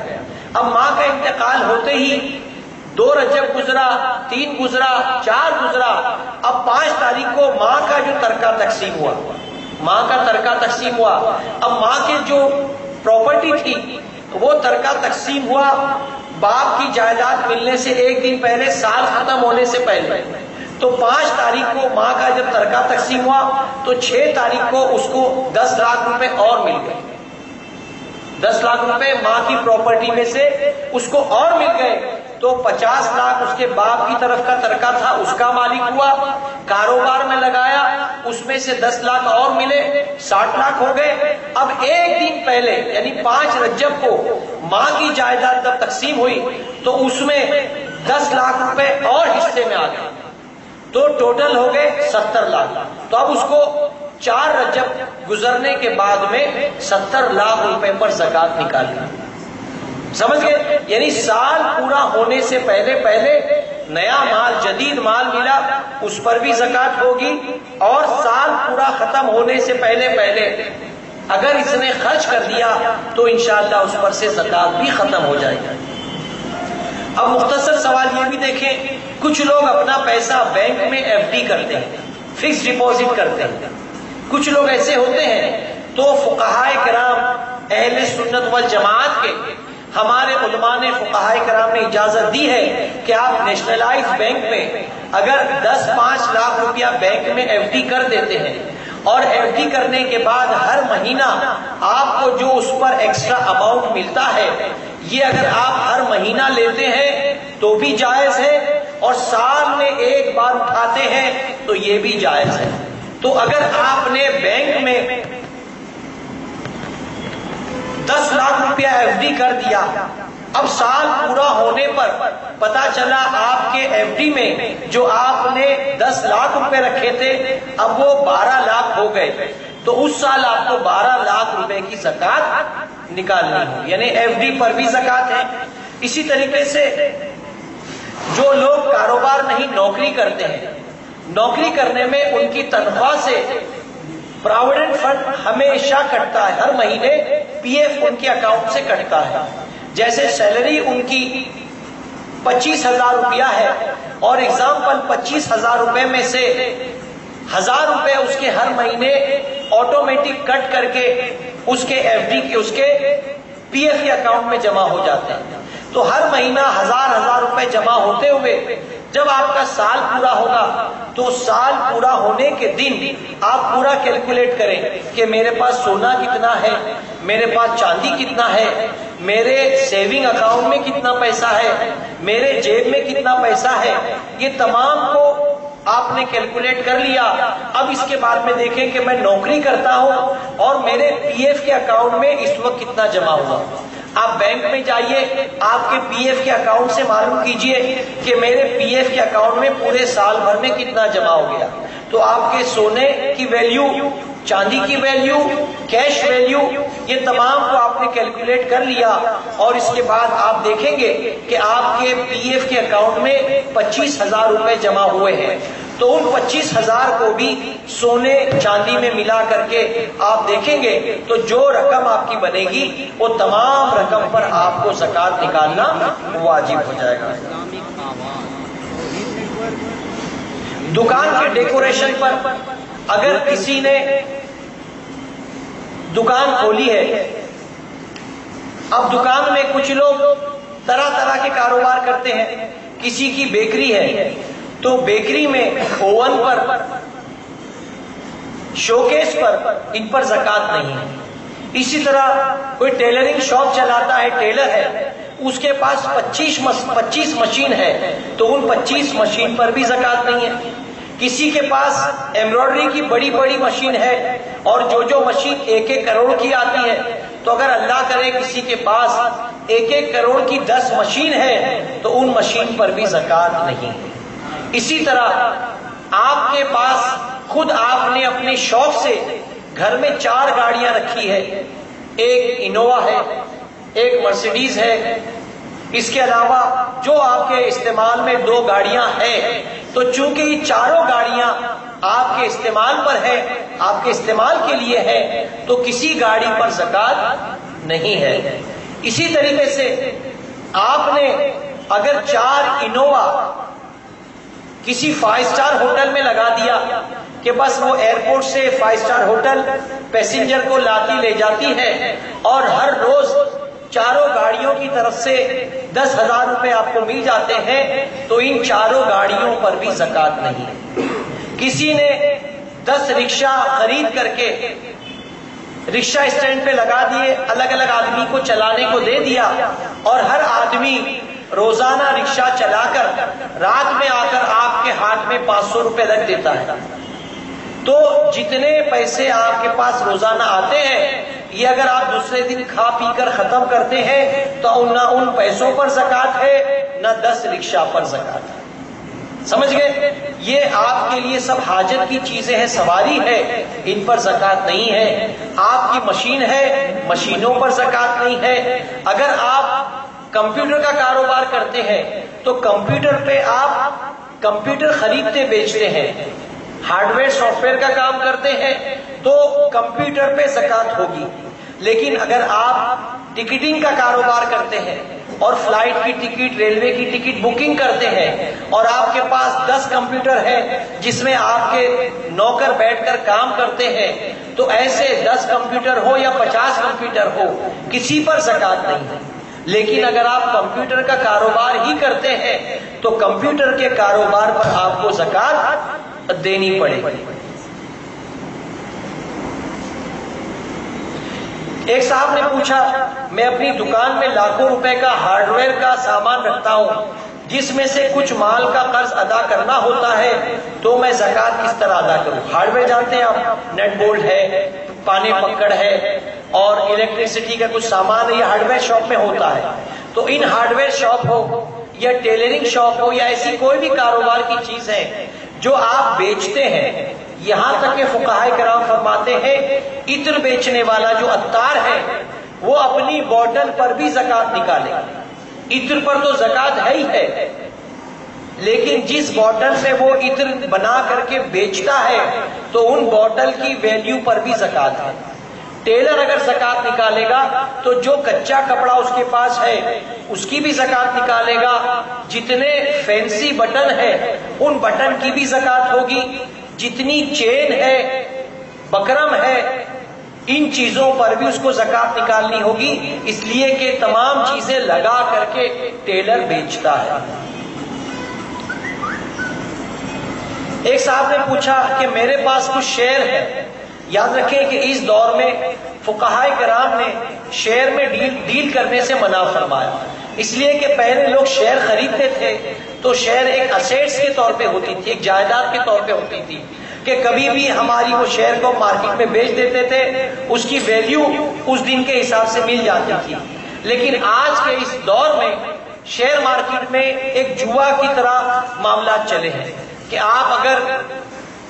اب ماں کا انتقال ہوتے ہی 2 رجب گزرا، 3 گزرا، 4 گزرا، اب 5 تاریخ کو ماں کا جو ترکہ تقسیم ہوا، ماں کا ترکہ تقسیم ہوا، اب ماں کے جو پراپرٹی تھی وہ ترکہ تقسیم ہوا باپ کی جائیداد ملنے سے 1 دن پہلے، سال ختم ہونے سے پہلے۔ تو 5 تاریخ کو ماں کا جب ترکہ تقسیم ہوا تو 6 تاریخ کو اس کو 10 لاکھ روپے اور مل گئے، 10 لاکھ روپے ماں کی پراپرٹی میں سے اس کو اور مل گئے، تو 50 لاکھ اس کے باپ کی طرف کا ترکہ تھا، اس کا مالک ہوا، کاروبار میں لگایا، اس میں سے 10 لاکھ اور ملے، 60 لاکھ ہو گئے۔ اب 1 دن پہلے یعنی 5 رجب کو ماں کی جائیداد جب تقسیم ہوئی تو اس میں 10 لاکھ روپے اور حصے میں آ گئے، تو ٹوٹل ہو گئے 70 لاکھ۔ تو اب اس کو 4 رجب گزرنے کے بعد میں 70 لاکھ روپے پر زکات نکالی، سمجھ گئے؟ یعنی سال پورا ہونے سے پہلے پہلے نیا مال، جدید مال ملا، اس پر بھی زکات ہوگی، اور سال پورا ختم ہونے سے پہلے پہلے اگر اس نے خرچ کر دیا تو انشاءاللہ اس پر سے زکات بھی ختم ہو جائے گی۔ اب مختصر سوال یہ بھی دیکھیں، کچھ لوگ اپنا پیسہ بینک میں ایف ڈی کرتے ہیں، فکس ڈپازٹ کرتے ہیں، کچھ لوگ ایسے ہوتے ہیں، تو فقہائے کرام اہل سنت والجماعت کے ہمارے علماء نے، فقہائے کرام نے اجازت دی ہے کہ آپ نیشنلائز بینک میں اگر 10-5 لاکھ روپیہ بینک میں ایف ڈی کر دیتے ہیں، اور ایف ڈی کرنے کے بعد ہر مہینہ آپ کو جو اس پر ایکسٹرا اماؤنٹ ملتا ہے، یہ اگر آپ ہر مہینہ لیتے ہیں تو بھی جائز ہے، اور سال میں 1 بار اٹھاتے ہیں تو یہ بھی جائز ہے۔ تو اگر آپ نے بینک میں 10 لاکھ روپیہ ایف ڈی کر دیا، اب سال پورا ہونے پر پتا چلا آپ کے ایف ڈی میں جو آپ نے 10 لاکھ روپے رکھے تھے اب وہ 12 لاکھ ہو گئے، تو اس سال آپ کو 12 لاکھ روپے کی زکات نکالنی ہو، یعنی ایف ڈی پر بھی زکات ہے۔ اسی طریقے سے جو لوگ کاروبار نہیں، نوکری کرتے ہیں، نوکری کرنے میں ان کی تنخواہ سے پراویڈنٹ فنڈ ہمیشہ کٹتا ہے، ہر مہینے پی ایف ان کے اکاؤنٹ سے کٹتا ہے۔ جیسے سیلری ان کی 25,000 روپیہ ہے، اور ایگزامپل 25,000 روپے میں سے 1,000 روپے اس کے ہر مہینے آٹومیٹک کٹ کر کے اس کے ایف ڈی کے، اس کے پی ایف کے اکاؤنٹ میں جمع ہو جاتے ہیں، تو ہر مہینہ 1,000 روپے جمع ہوتے ہوئے جب آپ کا سال پورا ہوگا تو سال پورا ہونے کے دن آپ پورا کیلکولیٹ کریں کہ میرے پاس سونا کتنا ہے، میرے پاس چاندی کتنا ہے، میرے سیونگ اکاؤنٹ میں کتنا پیسہ ہے، میرے جیب میں کتنا پیسہ ہے، یہ تمام کو آپ نے کیلکولیٹ کر لیا۔ اب اس کے بعد میں دیکھیں کہ میں نوکری کرتا ہوں اور میرے پی ایف کے اکاؤنٹ میں اس وقت کتنا جمع ہوا۔ آپ بینک میں جائیے، آپ کے پی ایف کے اکاؤنٹ سے معلوم کیجئے کہ میرے پی ایف کے اکاؤنٹ میں پورے سال بھر میں کتنا جمع ہو گیا، تو آپ کے سونے کی ویلیو، چاندی کی ویلیو، کیش ویلیو، یہ تمام کو آپ نے کیلکولیٹ کر لیا، اور اس کے بعد آپ دیکھیں گے کہ آپ کے پی ایف کے اکاؤنٹ میں 25,000 روپے جمع ہوئے ہیں، تو ان 25,000 کو بھی سونے چاندی میں ملا کر کے آپ دیکھیں گے تو جو رقم آپ کی بنے گی وہ تمام رقم پر آپ کو زکات نکالنا واجب ہو جائے گا۔ دکان کے ڈیکوریشن پر اگر کسی نے دکان کھولی ہے، اب دکان میں کچھ لوگ طرح طرح کے کاروبار کرتے ہیں، کسی کی بیکری ہے تو بیکری میں اوون پر، شوکیس پر، ان پر زکات نہیں ہے۔ اسی طرح کوئی ٹیلرنگ شاپ چلاتا ہے، ٹیلر ہے، اس کے پاس 25 مشین ہے تو ان 25 مشین پر بھی زکات نہیں ہے۔ کسی کے پاس ایمبرائڈری کی بڑی بڑی مشین ہے اور جو مشین 1-1 کروڑ کی آتی ہے، تو اگر اللہ کرے کسی کے پاس 1-1 کروڑ کی 10 مشین ہے تو ان مشین پر بھی زکات نہیں ہے۔ اسی طرح آپ کے پاس خود آپ نے اپنے شوق سے گھر میں 4 گاڑیاں رکھی ہے، ایک انووا ہے، ایک مرسیڈیز ہے، اس کے علاوہ جو آپ کے استعمال میں 2 گاڑیاں ہیں، تو چونکہ یہ چاروں گاڑیاں آپ کے استعمال پر ہے، آپ کے استعمال کے لیے ہے، تو کسی گاڑی پر زکات نہیں ہے۔ اسی طریقے سے آپ نے اگر 4 انووا کسی 5 اسٹار ہوٹل میں لگا دیا کہ بس وہ ایئرپورٹ سے 5 اسٹار ہوٹل پیسنجر کو لاتی لے جاتی ہے اور ہر روز چاروں گاڑیوں کی طرف سے 10,000 روپے آپ کو مل جاتے ہیں، تو ان چاروں گاڑیوں پر بھی زکوٰۃ نہیں ہے۔ کسی نے 10 رکشہ خرید کر کے رکشہ اسٹینڈ پہ لگا دیے، الگ الگ آدمی کو چلانے کو دے دیا، اور ہر آدمی روزانہ رکشہ چلا کر رات میں آ کر آپ کے ہاتھ میں 500 روپے رکھ دیتا ہے، تو جتنے پیسے آپ کے پاس روزانہ آتے ہیں یہ اگر آپ دوسرے دن کھا پی کر ختم کرتے ہیں تو نہ ان پیسوں پر زکوٰۃ ہے نہ 10 رکشہ پر زکوٰۃ ہے۔ سمجھ گئے؟ یہ آپ کے لیے سب حاجت کی چیزیں ہیں، سواری ہے، ان پر زکوٰۃ نہیں ہے۔ آپ کی مشین ہے، مشینوں پر زکوٰۃ نہیں ہے۔ اگر آپ کمپیوٹر کا کاروبار کرتے ہیں تو کمپیوٹر پہ آپ کمپیوٹر خریدتے بیچتے ہیں، ہارڈ ویئر سافٹ ویئر کا کام کرتے ہیں تو کمپیوٹر پہ زکوٰۃ ہوگی۔ لیکن اگر آپ ٹکٹنگ کا کاروبار کرتے ہیں اور فلائٹ کی ٹکٹ، ریلوے کی ٹکٹ بکنگ کرتے ہیں اور آپ کے پاس 10 کمپیوٹر ہے جس میں آپ کے نوکر بیٹھ کر کام کرتے ہیں، تو ایسے 10 کمپیوٹر ہو یا 50 کمپیوٹر ہو کسی پر زکوٰۃ نہیں ہے۔ لیکن اگر آپ کمپیوٹر کا کاروبار ہی کرتے ہیں تو کمپیوٹر کے کاروبار پر آپ کو زکوٰۃ دینی پڑے گی۔ ایک صاحب نے پوچھا، میں اپنی دکان میں لاکھوں روپے کا ہارڈ ویئر کا سامان رکھتا ہوں جس میں سے کچھ مال کا قرض ادا کرنا ہوتا ہے، تو میں زکوٰۃ کس طرح ادا کروں؟ ہارڈ ویئر جانتے ہیں آپ، نیٹ بولٹ ہے، پانے پکڑ ہے اور الیکٹریسٹی کا کچھ سامان ہے، یہ ہارڈ ویئر شاپ میں ہوتا ہے۔ تو ان ہارڈ ویئر شاپ ہو یا ٹیلرنگ شاپ ہو یا ایسی کوئی بھی کاروبار کی چیز ہے جو آپ بیچتے ہیں، یہاں تک کہ فقہائے کرام فرماتے ہیں عطر بیچنے والا جو عطار ہے وہ اپنی بوٹل پر بھی زکوٰۃ نکالے۔ عطر پر تو زکوٰۃ ہے ہی ہے، لیکن جس بوٹل سے وہ عطر بنا کر کے بیچتا ہے تو ان بوٹل کی ویلیو پر بھی زکوٰۃ ہے۔ ٹیلر اگر زکوٰۃ نکالے گا تو جو کچا کپڑا اس کے پاس ہے اس کی بھی زکوٰۃ نکالے گا، جتنے فینسی بٹن ہے ان بٹن کی بھی زکوٰۃ ہوگی، جتنی چین ہے، بکرم ہے، ان چیزوں پر بھی اس کو زکوٰۃ نکالنی ہوگی، اس لیے کہ تمام چیزیں لگا کر کے ٹیلر بیچتا ہے۔ ایک صاحب نے پوچھا کہ میرے پاس کچھ شیئر ہے۔ یاد رکھیں کہ اس دور میں فقہائے کرام نے شیئر میں ڈیل کرنے سے منع فرمایا، اس لیے کہ پہلے لوگ شیئر خریدتے تھے تو شیئر ایک اسیٹس کے طور پہ ہوتی تھی، ایک جائیداد کے طور پہ ہوتی تھی کہ کبھی بھی ہماری وہ شیئر کو مارکیٹ میں بیچ دیتے تھے، اس کی ویلیو اس دن کے حساب سے مل جاتی تھی۔ لیکن آج کے اس دور میں شیئر مارکیٹ میں ایک جوا کی طرح معاملات چلے ہیں کہ آپ اگر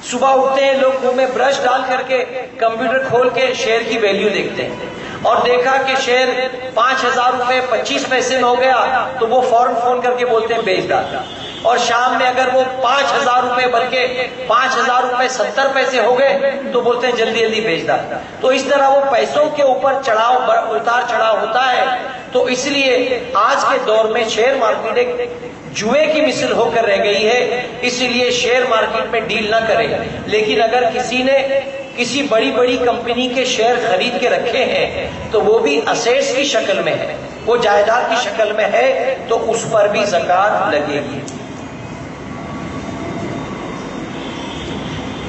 صبح اٹھتے ہیں لوگ منہ میں برش ڈال کر کے کمپیوٹر کھول کے شیئر کی ویلیو دیکھتے ہیں اور دیکھا کہ شیئر 5,000 روپے 25 پیسے میں ہو گیا تو وہ فوراً فون کر کے بولتے ہیں بیچ ڈال، اور شام میں اگر وہ 5,000 روپے بلکہ 5,000 روپے 70 پیسے ہو گئے تو بولتے ہیں جلدی جلدی بیچ ڈال۔ تو اس طرح وہ پیسوں کے اوپر اتار چڑھاؤ ہوتا ہے، تو اس لیے آج کے دور میں شیئر مارکیٹ ایک جوئے کی مثل ہو کر رہ گئی ہے، اس لیے شیئر مارکیٹ میں ڈیل نہ کرے۔ لیکن اگر کسی نے کسی بڑی بڑی کمپنی کے شیئر خرید کے رکھے ہیں تو وہ بھی اسیٹس کی شکل میں ہے، وہ جائیداد کی شکل میں ہے، تو اس پر بھی زکوٰۃ لگے گی۔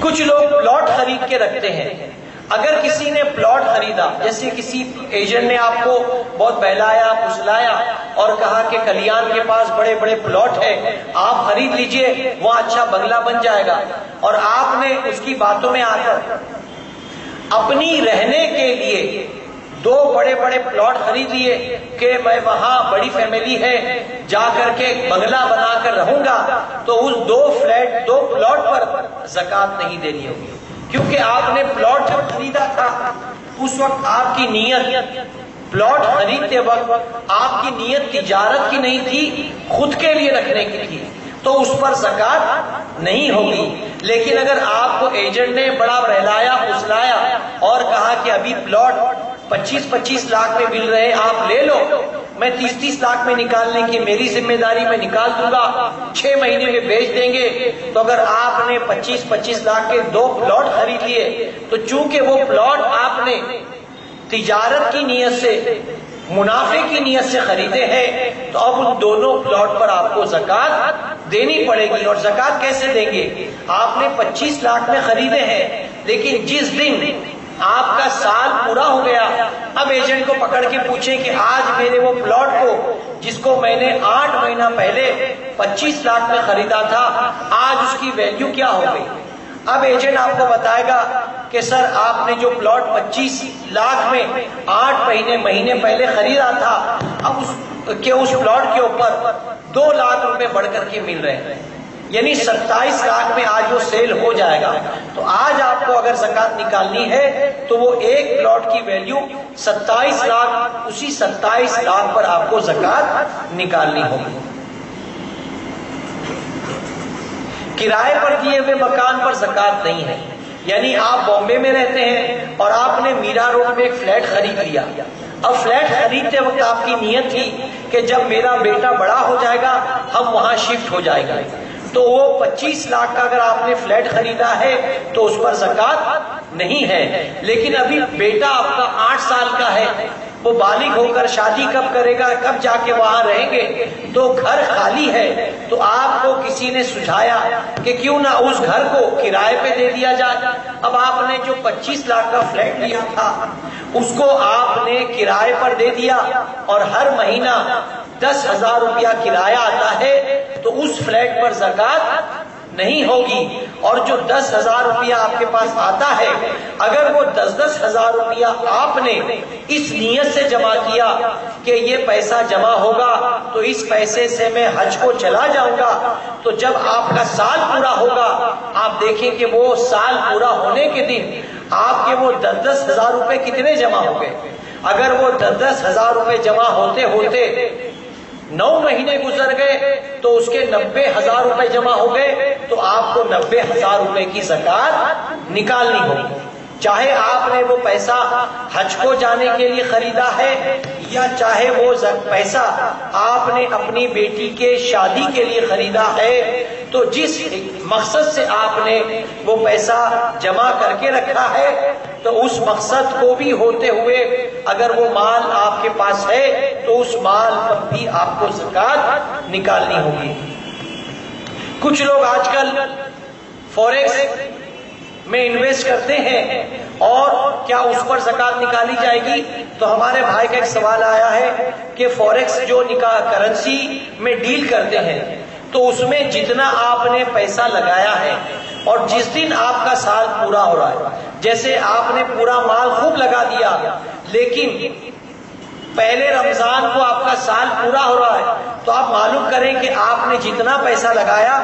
کچھ لوگ پلاٹ خرید کے رکھتے ہیں، اگر کسی نے پلاٹ خریدا، جیسے کسی ایجنٹ نے آپ کو بہت بہلایا پھسلایا اور کہا کہ کلیان کے پاس بڑے بڑے پلاٹ ہے، آپ خرید لیجئے، وہاں اچھا بنگلہ بن جائے گا، اور آپ نے اس کی باتوں میں آ کر اپنی رہنے کے لیے 2 بڑے بڑے پلاٹ خرید لیے کہ میں وہاں بڑی فیملی ہے جا کر کے بنگلہ بنا کر رہوں گا، تو اس 2 پلاٹ پر زکوٰۃ نہیں دینی ہوگی، کیونکہ آپ نے پلاٹ جب خریدا تھا اس وقت آپ کی نیت، پلاٹ خریدتے وقت آپ کی نیت تجارت کی نہیں تھی، خود کے لیے رکھنے کی تھی، تو اس پر زکوٰۃ نہیں ہوگی۔ لیکن اگر آپ کو ایجنٹ نے بڑا بہلایا پھسلایا اور کہا کہ ابھی پلاٹ 25-25 لاکھ میں مل رہے آپ لے لو، میں 30-30 لاکھ میں نکالنے کی میری ذمہ داری میں نکال دوں گا، 6 مہینے میں بیچ دیں گے. تو اگر آپ نے 25-25 لاکھ کے 2 پلاٹ خرید لیے تو چونکہ وہ پلاٹ آپ نے تجارت کی نیت سے، منافع کی نیت سے خریدے ہیں، تو اب ان دونوں پلاٹ پر آپ کو زکوٰۃ دینی پڑے گی. اور زکوٰۃ کیسے دیں گے؟ آپ نے 25 لاکھ میں خریدے ہیں، لیکن جس دن آپ کا سال پورا ہو گیا، اب ایجنٹ کو پکڑ کے پوچھیں کہ آج میرے وہ پلاٹ کو جس کو میں نے 8 مہینہ پہلے 25 لاکھ میں خریدا تھا، آج اس کی ویلیو کیا ہو گئی؟ اب ایجنٹ آپ کو بتائے گا کہ سر آپ نے جو پلاٹ 25 لاکھ میں 8 مہینے پہلے خریدا تھا، اب اس پلاٹ کے اوپر 2 لاکھ روپے بڑھ کر کے مل رہے ہیں، یعنی 27 لاکھ میں آج وہ سیل ہو جائے گا. تو آج آپ کو اگر زکوٰۃ نکالنی ہے تو وہ ایک پلاٹ کی ویلیو 27 لاکھ، اسی 27 لاکھ پر آپ کو زکوٰۃ نکالنی ہوگی. کرائے پر دیے ہوئے مکان پر زکوٰۃ نہیں ہے. یعنی آپ بامبے میں رہتے ہیں اور آپ نے میرا روڈ میں ایک فلیٹ خرید لیا. اب فلیٹ خریدتے وقت آپ کی نیت تھی کہ جب میرا بیٹا بڑا ہو جائے گا ہم وہاں شفٹ ہو جائے گا، تو وہ 25 لاکھ کا اگر آپ نے فلیٹ خریدا ہے تو اس پر زکوٰۃ نہیں ہے. لیکن ابھی بیٹا آپ کا 8 سال کا ہے، وہ بالغ ہو کر شادی کب کرے گا، کب جا کے وہاں رہیں گے، تو گھر خالی ہے. تو آپ کو کسی نے سجھایا کہ کیوں نہ اس گھر کو کرائے پہ دے دیا جائے. اب آپ نے جو 25 لاکھ کا فلیٹ لیا تھا اس کو آپ نے کرائے پر دے دیا، اور ہر مہینہ 10,000 روپیہ کرایہ آتا ہے، تو اس فلیٹ پر زکوٰۃ نہیں ہوگی. اور جو 10,000 روپیہ آپ کے پاس آتا ہے، اگر وہ 10,000 روپیہ آپ نے اس نیت سے جمع کیا کہ یہ پیسہ جمع ہوگا تو اس پیسے سے میں حج کو چلا جاؤں گا، تو جب آپ کا سال پورا ہوگا آپ دیکھیں کہ وہ سال پورا ہونے کے دن آپ کے وہ 10,000 روپے کتنے جمع ہو گئے. اگر وہ 10,000 روپے جمع ہوتے ہوتے 9 مہینے گزر گئے تو اس کے 90,000 روپے جمع ہو گئے، تو آپ کو 90,000 روپے کی زکوٰۃ نکالنی ہوگی. چاہے آپ نے وہ پیسہ حج کو جانے کے لیے خریدا ہے یا چاہے وہ پیسہ آپ نے اپنی بیٹی کے شادی کے لیے خریدا ہے، تو جس مقصد سے آپ نے وہ پیسہ جمع کر کے رکھا ہے تو اس مقصد کو بھی ہوتے ہوئے اگر وہ مال آپ کے پاس ہے تو اس مال پر بھی آپ کو زکوٰۃ نکالنی ہوگی. کچھ لوگ آج کل فوریکس میں انویسٹ کرتے ہیں، اور کیا اس پر زکوٰۃ نکالی جائے گی؟ تو ہمارے بھائی کا ایک سوال آیا ہے کہ فوریکس جو کرنسی میں ڈیل کرتے ہیں تو اس میں جتنا آپ نے پیسہ لگایا ہے اور جس دن آپ کا سال پورا ہو رہا ہے، جیسے آپ نے پورا مال خوب لگا دیا لیکن پہلے رمضان کو آپ کا سال پورا ہو رہا ہے، تو آپ معلوم کریں کہ آپ نے جتنا پیسہ لگایا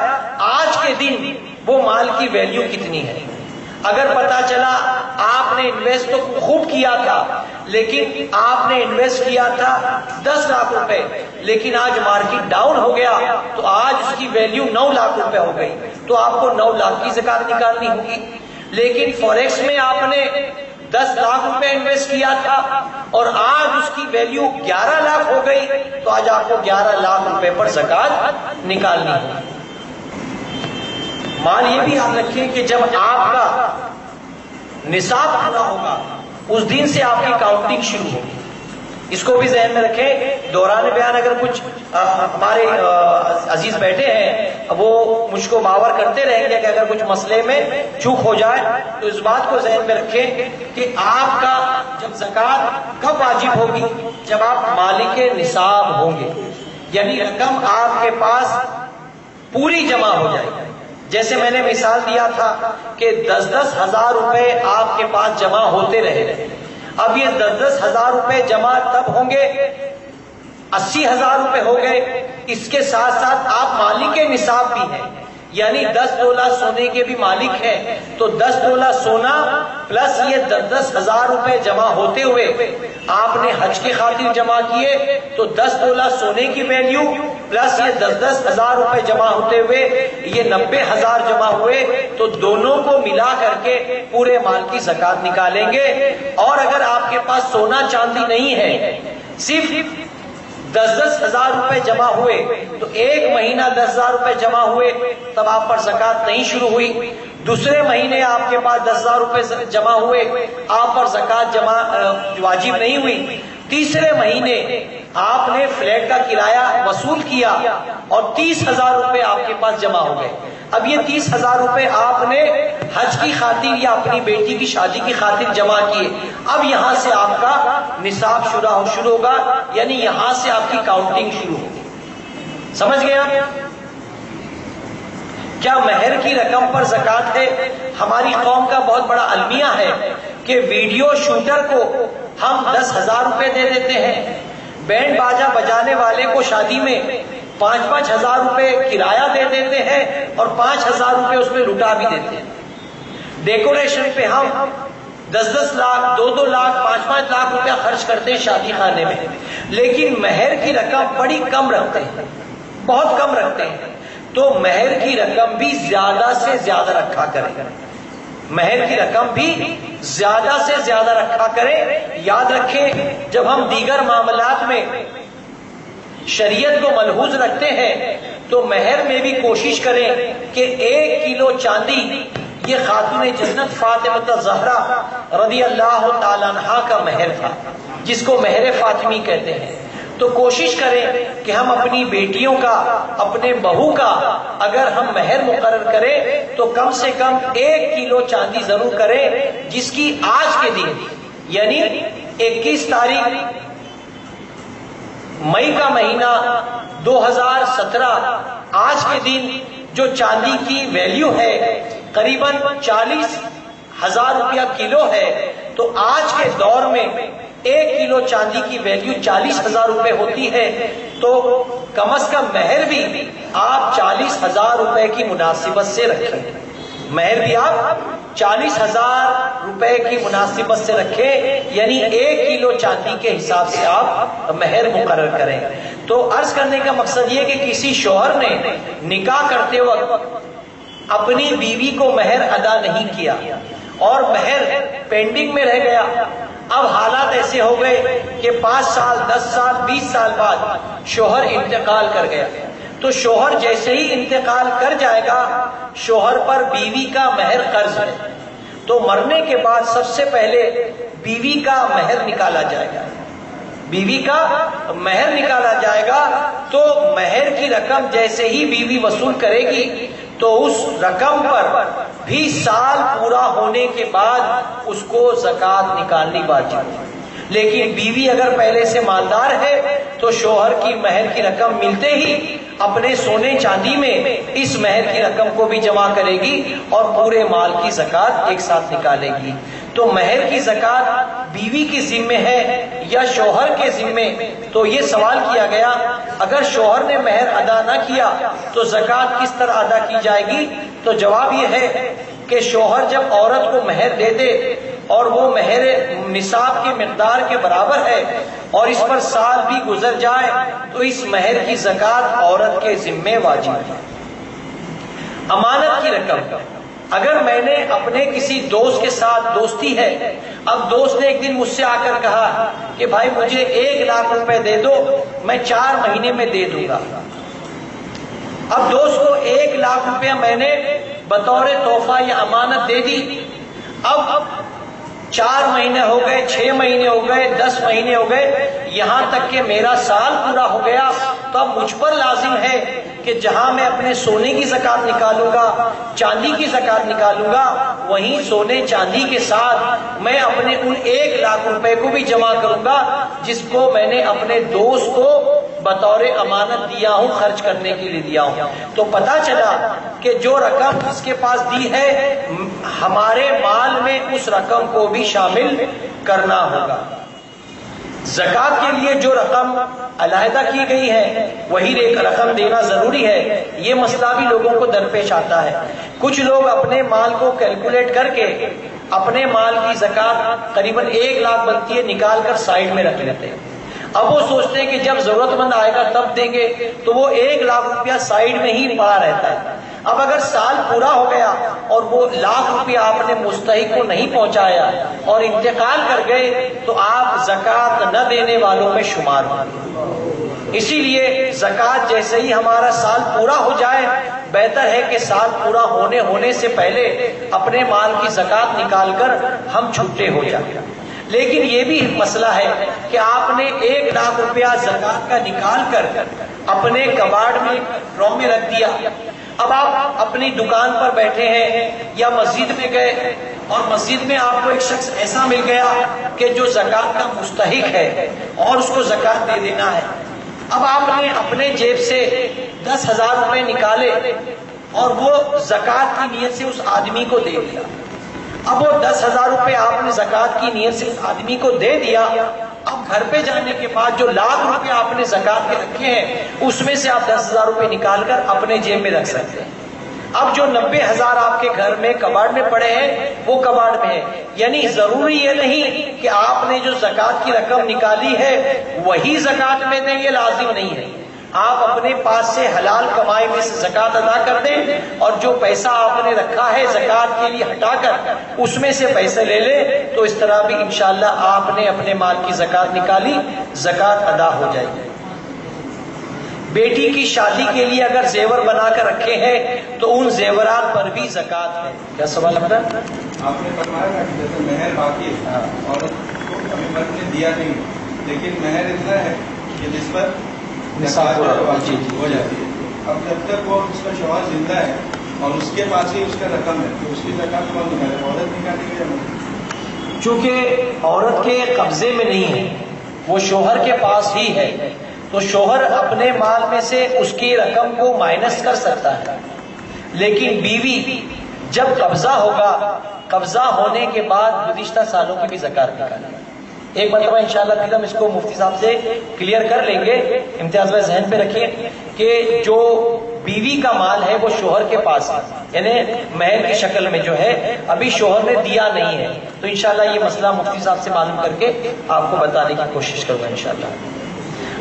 آج کے دن وہ مال کی ویلیو کتنی ہے. اگر پتا چلا آپ نے انویسٹ تو خوب کیا تھا لیکن آپ نے انویسٹ کیا تھا 10 لاکھ روپے، لیکن آج مارکیٹ ڈاؤن ہو گیا تو آج اس کی ویلیو 9 لاکھ روپے ہو گئی، تو آپ کو 9 لاکھ کی زکوٰۃ نکالنی ہوگی. لیکن فوریکس میں آپ نے 10 لاکھ روپے انویسٹ کیا تھا اور آج اس کی ویلیو 11 لاکھ ہو گئی، تو آج آپ کو 11 لاکھ روپے پر زکوٰۃ نکالنی ہوگی. مال یہ بھی یاد رکھیں کہ جب آپ کا نصاب پورا ہوگا اس دن سے آپ کی کاؤنٹنگ شروع ہوگی. اس کو بھی ذہن میں رکھیں. دوران بیان اگر کچھ ہمارے عزیز بیٹھے ہیں وہ مجھ کو باور کرتے رہیں گے کہ اگر کچھ مسئلے میں چوک ہو جائے تو اس بات کو ذہن میں رکھیں کہ آپ کا جب زکوٰۃ کب واجب ہوگی؟ جب آپ مالک نصاب ہوں گے، یعنی رقم آپ کے پاس پوری جمع ہو جائے گی. جیسے میں نے مثال دیا تھا کہ 10,000 روپے آپ کے پاس جمع ہوتے رہے. اب یہ 10,000 روپے جمع تب ہوں گے 80,000 روپے ہو گئے. اس کے ساتھ ساتھ آپ مالک نصاب بھی ہیں، یعنی 10 تولہ سونے کے بھی مالک ہیں. تو 10 تولہ سونا پلس یہ 10,000 روپے جمع ہوتے ہوئے آپ نے حج کی خاطر جمع کیے تو 10 تولہ سونے کی ویلیو پلس یہ 10,000 روپے جمع ہوتے ہوئے یہ 90,000 جمع ہوئے، تو دونوں کو ملا کر کے پورے مال کی زکوٰۃ نکالیں گے. اور اگر آپ کے پاس سونا چاندی نہیں ہے، صرف 10-10 ہزار روپے جمع ہوئے تو ایک مہینہ 10,000 روپے جمع ہوئے، تب آپ پر زکوٰۃ نہیں شروع ہوئی۔ دوسرے مہینے آپ کے پاس 10,000 روپے جمع ہوئے، آپ پر زکوٰۃ واجب نہیں ہوئی۔ تیسرے مہینے آپ نے فلیٹ کا کرایہ وصول کیا اور 30,000 روپے آپ کے پاس جمع ہو گئے۔ اب یہ 30,000 روپے آپ نے حج کی خاطر یا اپنی بیٹی کی شادی کی خاطر جمع کیے، اب یہاں سے آپ کا نصاب شروع ہوگا، یعنی یہاں سے آپ کی کاؤنٹنگ شروع ہوگی۔ سمجھ گئے آپ؟ کیا مہر کی رقم پر زکوٰۃ ہے؟ ہماری قوم کا بہت بڑا المیہ ہے کہ ویڈیو شوٹر کو ہم 10,000 روپے دے دیتے ہیں، بینڈ باجا بجانے والے کو شادی میں 5-5 ہزار روپے کرایہ دے دیتے ہیں اور 5,000 روپے اس میں لٹا بھی دیتے ہیں۔ ڈیکوریشن پہ ہم 10-10 لاکھ 2-2 لاکھ 5-5 لاکھ روپیہ خرچ کرتے ہیں شادی خانے میں، لیکن مہر کی رقم بڑی کم رکھتے ہیں، بہت کم رکھتے ہیں۔ تو مہر کی رقم بھی زیادہ سے زیادہ رکھا کریں، مہر کی رقم بھی زیادہ سے زیادہ رکھا کریں۔ یاد رکھیں، جب ہم دیگر معاملات میں شریعت کو ملحوظ رکھتے ہیں تو مہر میں بھی کوشش کریں کہ 1 کلو چاندی، یہ خاتون جنت فاطمہ زہرا رضی اللہ تعالیٰ عنہا کا مہر تھا، جس کو مہر فاطمی کہتے ہیں۔ تو کوشش کریں کہ ہم اپنی بیٹیوں کا، اپنے بہو کا اگر ہم مہر مقرر کریں تو کم سے کم 1 کلو چاندی ضرور کریں، جس کی آج کے دن یعنی 21 تاریخ مئی کا مہینہ 2017، آج کے دن جو چاندی کی ویلیو ہے قریباً 40,000 روپیہ کلو ہے، تو آج کے دور میں 1 کلو چاندی کی ویلیو 40,000 روپے ہوتی ہے، تو کم از کم مہر بھی آپ 40,000 روپے کی مناسبت سے رکھیں، مہر بھی آپ 40,000 روپے کی مناسبت سے رکھیں، یعنی 1 کلو چاندی کے حساب سے آپ مہر مقرر کریں۔ تو عرض کرنے کا مقصد یہ کہ کسی شوہر نے نکاح کرتے وقت اپنی بیوی کو مہر ادا نہیں کیا اور مہر پینڈنگ میں رہ گیا، اب حالات ایسے ہو گئے کہ 5 سال 10 سال 20 سال بعد شوہر انتقال کر گیا، تو شوہر جیسے ہی انتقال کر جائے گا، شوہر پر بیوی کا مہر قرض ہے، تو مرنے کے بعد سب سے پہلے بیوی کا مہر نکالا جائے گا، بیوی کا مہر نکالا جائے گا۔ تو مہر کی رقم جیسے ہی بیوی وصول کرے گی تو اس رقم پر بھی سال پورا ہونے کے بعد اس کو زکوٰۃ نکالنی واجب ہے۔ لیکن بیوی اگر پہلے سے مالدار ہے تو شوہر کی مہر کی رقم ملتے ہی اپنے سونے چاندی میں اس مہر کی رقم کو بھی جمع کرے گی اور پورے مال کی زکوٰۃ ایک ساتھ نکالے گی۔ تو مہر کی زکوٰۃ بیوی کی ذمہ ہے یا شوہر کے ذمہ؟ تو یہ سوال کیا گیا، اگر شوہر نے مہر ادا نہ کیا تو زکوٰۃ کس طرح ادا کی جائے گی؟ تو جواب یہ ہے کہ شوہر جب عورت کو مہر دے دے اور وہ مہر نصاب کی مقدار کے برابر ہے اور اس پر سال بھی گزر جائے تو اس مہر کی زکوٰۃ عورت کے ذمہ واجب ہے۔ امانت کی رقم، اگر میں نے اپنے کسی دوست کے ساتھ دوستی ہے، اب دوست نے ایک دن مجھ سے آ کر کہا کہ بھائی مجھے 1 لاکھ روپے دے دو، میں 4 مہینے میں دے دوں گا۔ اب دوست کو 1 لاکھ روپے میں نے بطور تحفہ یا امانت دے دی، اب 4 مہینے ہو گئے، 6 مہینے ہو گئے، 10 مہینے ہو گئے، یہاں تک کہ میرا سال پورا ہو گیا، تو اب مجھ پر لازم ہے کہ جہاں میں اپنے سونے کی زکوٰۃ نکالوں گا، چاندی کی زکوٰۃ نکالوں گا، وہیں سونے چاندی کے ساتھ میں اپنے ان 1 لاکھ روپے کو بھی جمع کروں گا جس کو میں نے اپنے دوست کو بطور امانت دیا ہوں، خرچ کرنے کے لیے دیا ہوں۔ تو پتہ چلا کہ جو رقم اس کے پاس دی ہے ہمارے مال میں اس رقم کو بھی شامل کرنا ہوگا۔ زکوٰۃ کے لیے جو رقم علیحدہ کی گئی ہے وہی رقم دینا ضروری ہے، یہ مسئلہ بھی لوگوں کو درپیش آتا ہے۔ کچھ لوگ اپنے مال کو کیلکولیٹ کر کے اپنے مال کی زکوٰۃ قریباً 1 لاکھ بنتی ہے نکال کر سائڈ میں رکھ لیتے ہیں، اب وہ سوچتے ہیں کہ جب ضرورت مند آئے گا تب دیں گے، تو وہ 1 لاکھ روپیہ سائڈ میں ہی پڑا رہتا ہے۔ اب اگر سال پورا ہو گیا اور وہ 1 لاکھ روپیہ آپ نے مستحق کو نہیں پہنچایا اور انتقال کر گئے تو آپ زکوٰۃ نہ دینے والوں میں شمار ہوں۔ اسی لیے زکوٰۃ جیسے ہی ہمارا سال پورا ہو جائے، بہتر ہے کہ سال پورا ہونے سے پہلے اپنے مال کی زکوٰۃ نکال کر ہم چھٹے ہو جائیں۔ لیکن یہ بھی مسئلہ ہے کہ آپ نے 1 لاکھ روپیہ زکوٰۃ کا نکال کر اپنے کباڑ میں ڈرم میں رکھ دیا۔ اب آپ اپنی دکان پر بیٹھے ہیں یا مسجد میں گئے اور مسجد میں آپ کو ایک شخص ایسا مل گیا کہ جو زکوٰۃ کا مستحق ہے اور اس کو زکوٰۃ دے دینا ہے۔ اب آپ نے اپنے جیب سے 10,000 روپے نکالے اور وہ زکوٰۃ کی نیت سے اس آدمی کو دے دیا۔ اب وہ 10,000 روپے آپ نے زکوٰۃ کی نیت سے اس آدمی کو دے دیا۔ اب گھر پہ جانے کے بعد جو 1,00,000 روپے آپ نے زکوٰۃ کے رکھے ہیں اس میں سے آپ 10,000 روپے نکال کر اپنے جیب میں رکھ سکتے ہیں۔ اب جو 90,000 آپ کے گھر میں کباڑ میں پڑے ہیں وہ کباڑ میں ہے، یعنی ضروری یہ نہیں کہ آپ نے جو زکوٰۃ کی رقم نکالی ہے وہی زکوٰۃ میں دیں، یہ لازم نہیں ہے۔ آپ اپنے پاس سے حلال کمائی میں سے زکوٰۃ ادا کر دیں اور جو پیسہ آپ نے رکھا ہے زکوٰۃ کے لیے ہٹا کر اس میں سے پیسے لے لیں، تو اس طرح بھی انشاءاللہ آپ نے اپنے مال کی زکوٰۃ نکالی، زکوٰۃ ادا ہو جائے گی۔ بیٹی کی شادی کے لیے اگر زیور بنا کر رکھے ہیں تو ان زیورات پر بھی زکوٰۃ ہے۔ کیا سوال ہے؟ آپ نے فرمایا کہ جیسے مہر باقی ہے اور ابھی مرد نے دیا نہیں، لیکن مہر اتنا ہے کہ جس پر نصاب ہو جاتی ہے۔ اب جب تک وہ اس کا شوہر زندہ ہے اور اس کے پاس ہی اس کا رقم ہے تو اس کی زکوٰۃ کون نکالے؟ عورت نکالے گی یا مرد؟ چونکہ عورت کے قبضے میں نہیں ہے، وہ شوہر کے پاس ہی ہے، تو شوہر اپنے مال میں سے اس کی رقم کو مائنس کر سکتا ہے، لیکن بیوی جب قبضہ ہوگا، قبضہ ہونے کے بعد گزشتہ سالوں کی بھی زکوٰۃ نکالے۔ ایک مرتبہ انشاءاللہ پھر ہم اس کو مفتی صاحب سے کلیئر کر لیں گے، امتیاز بھائی ذہن پہ رکھیں کہ جو بیوی کا مال ہے وہ شوہر کے پاس ہے، یعنی مہر کی شکل میں جو ہے ابھی شوہر نے دیا نہیں ہے، تو انشاءاللہ یہ مسئلہ مفتی صاحب سے معلوم کر کے آپ کو بتانے کی کوشش کروں گا انشاءاللہ۔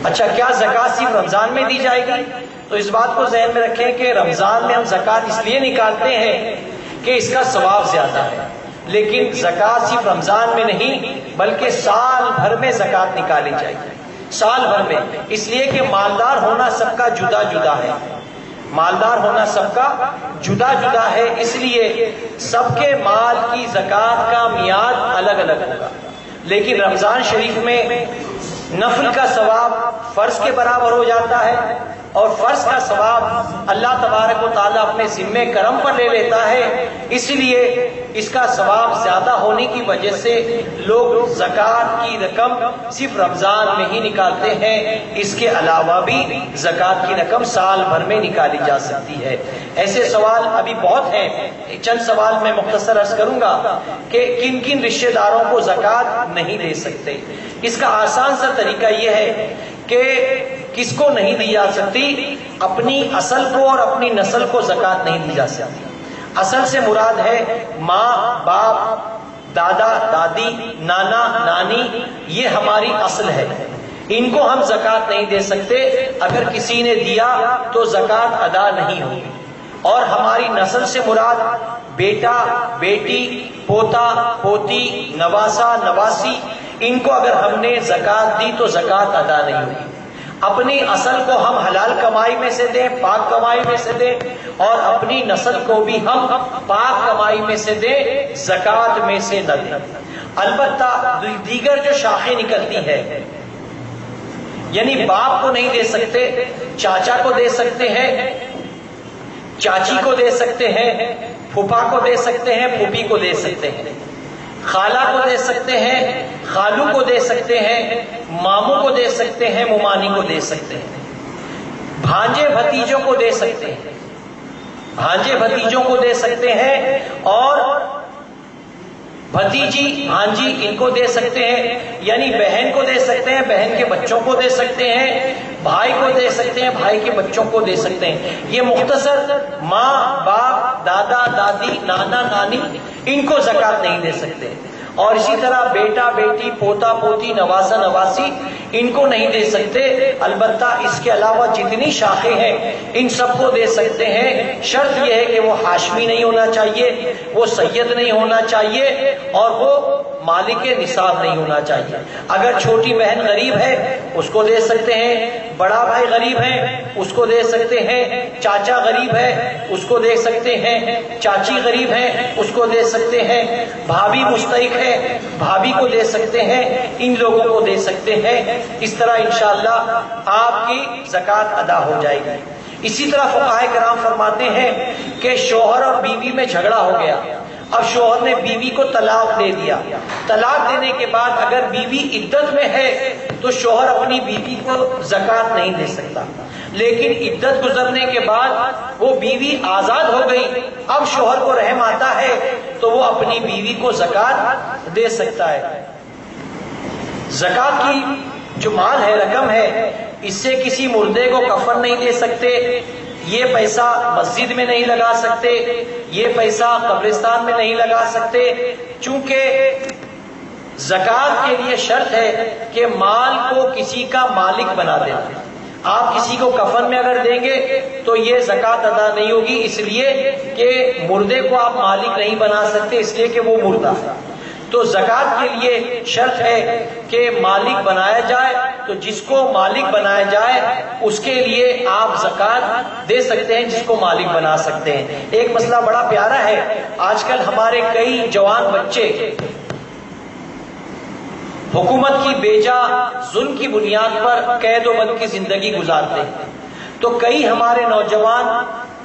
اچھا، کیا زکوٰۃ صرف رمضان میں دی جائے گی؟ تو اس بات کو ذہن میں رکھیں کہ رمضان میں ہم زکوٰۃ اس لیے نکالتے ہیں کہ اس کا ثواب زیادہ ہے، لیکن زکوٰۃ صرف رمضان میں نہیں بلکہ سال بھر میں زکوٰۃ نکالی جائے گی، سال بھر میں، اس لیے کہ مالدار ہونا سب کا جدا جدا ہے، مالدار ہونا سب کا جدا جدا ہے، اس لیے سب کے مال کی زکوٰۃ کا میعاد الگ الگ ہوگا، لیکن رمضان شریف میں نفل کا ثواب فرض کے برابر ہو جاتا ہے اور فرض کا ثواب اللہ تبارک و تعالیٰ اپنے ذمہ کرم پر لے لیتا ہے، اس لیے اس کا ثواب زیادہ ہونے کی وجہ سے لوگ زکوٰۃ کی رقم صرف رمضان میں ہی نکالتے ہیں، اس کے علاوہ بھی زکوٰۃ کی رقم سال بھر میں نکالی جا سکتی ہے۔ ایسے سوال ابھی بہت ہیں، چند سوال میں مختصر عرض کروں گا کہ کن کن رشتہ داروں کو زکوٰۃ نہیں دے سکتے۔ اس کا آسان سا طریقہ یہ ہے کہ کس کو نہیں دی جا سکتی؟ اپنی اصل کو اور اپنی نسل کو زکوٰۃ نہیں دی جا سکتی۔ اصل سے مراد ہے ماں باپ، دادا دادی، نانا نانی، یہ ہماری اصل ہے، ان کو ہم زکوٰۃ نہیں دے سکتے، اگر کسی نے دیا تو زکوٰۃ ادا نہیں ہوگی۔ اور ہماری نسل سے مراد بیٹا بیٹی، پوتا پوتی، نواسا نواسی، ان کو اگر ہم نے زکوٰۃ دی تو زکوٰۃ ادا نہیں ہوگی۔ اپنی اصل کو ہم حلال کمائی میں سے دیں، پاک کمائی میں سے دیں، اور اپنی نسل کو بھی ہم پاک کمائی میں سے دیں، زکوٰۃ میں سے نہ دیں۔ البتہ دیگر جو شاخیں نکلتی ہے، یعنی باپ کو نہیں دے سکتے، چاچا کو دے سکتے ہیں، چاچی کو دے سکتے ہیں، پھوپھا کو دے سکتے ہیں، پھوپھی کو دے سکتے ہیں، خالہ کو دے سکتے ہیں، خالو کو دے سکتے ہیں، ماموں کو دے سکتے ہیں، ممانی کو دے سکتے ہیں، بھانجے بھتیجوں کو دے سکتے ہیں، بھانجے بھتیجوں کو دے سکتے ہیں، اور بھتیجی بھانجی ان کو دے سکتے ہیں، یعنی بہن کو دے سکتے ہیں، بہن کے بچوں کو دے سکتے ہیں، بھائی کو دے سکتے ہیں، بھائی کے بچوں کو دے سکتے ہیں۔ یہ مختصر ماں باپ، دادا دادی، نانا نانی، ان کو زکوٰۃ نہیں دے سکتے۔ اور اسی طرح بیٹا بیٹی، پوتا پوتی، نواسا نواسی، ان کو نہیں دے سکتے۔ البتہ اس کے علاوہ جتنی شاخیں ہیں ان سب کو دے سکتے ہیں، شرط یہ ہے کہ وہ ہاشمی نہیں ہونا چاہیے، وہ سید نہیں ہونا چاہیے، اور وہ مالک نصاب نہیں ہونا چاہیے۔ اگر چھوٹی بہن غریب ہے اس کو دے سکتے ہیں، بڑا بھائی غریب ہے اس کو دے سکتے ہیں، چاچا غریب ہے اس کو دے سکتے ہیں، چاچی غریب ہے اس کو دے سکتے ہیں، بھابھی مستحق ہے بھابھی کو دے سکتے ہیں، ان لوگوں کو دے سکتے ہیں۔ اس طرح انشاءاللہ آپ کی زکوٰۃ ادا ہو جائے گی۔ اسی طرح فقہائے کرام فرماتے ہیں کہ شوہر اور بیوی میں جھگڑا ہو گیا، اب شوہر نے بیوی کو طلاق دے دیا، طلاق دینے کے بعد اگر بیوی عدت میں ہے تو شوہر اپنی بیوی کو زکوٰۃ نہیں دے سکتا، لیکن عدت گزرنے کے بعد وہ بیوی آزاد ہو گئی، اب شوہر کو رحم آتا ہے تو وہ اپنی بیوی کو زکوٰۃ دے سکتا ہے۔ زکوٰۃ کی جو مال ہے، رقم ہے، اس سے کسی مردے کو کفن نہیں دے سکتے، یہ پیسہ مسجد میں نہیں لگا سکتے، یہ پیسہ قبرستان میں نہیں لگا سکتے، چونکہ زکوٰۃ کے لیے شرط ہے کہ مال کو کسی کا مالک بنا دینا۔ آپ کسی کو کفن میں اگر دیں گے تو یہ زکوٰۃ ادا نہیں ہوگی، اس لیے کہ مردے کو آپ مالک نہیں بنا سکتے، اس لیے کہ وہ مردہ ہے۔ تو زکوٰۃ کے لیے شرط ہے کہ مالک بنایا جائے، تو جس کو مالک بنایا جائے اس کے لیے آپ زکوٰۃ دے سکتے ہیں، جس کو مالک بنا سکتے ہیں۔ ایک مسئلہ بڑا پیارا ہے، آج کل ہمارے کئی جوان بچے حکومت کی بیجا ظلم کی بنیاد پر قید و بند کی زندگی گزارتے ہیں، تو کئی ہمارے نوجوان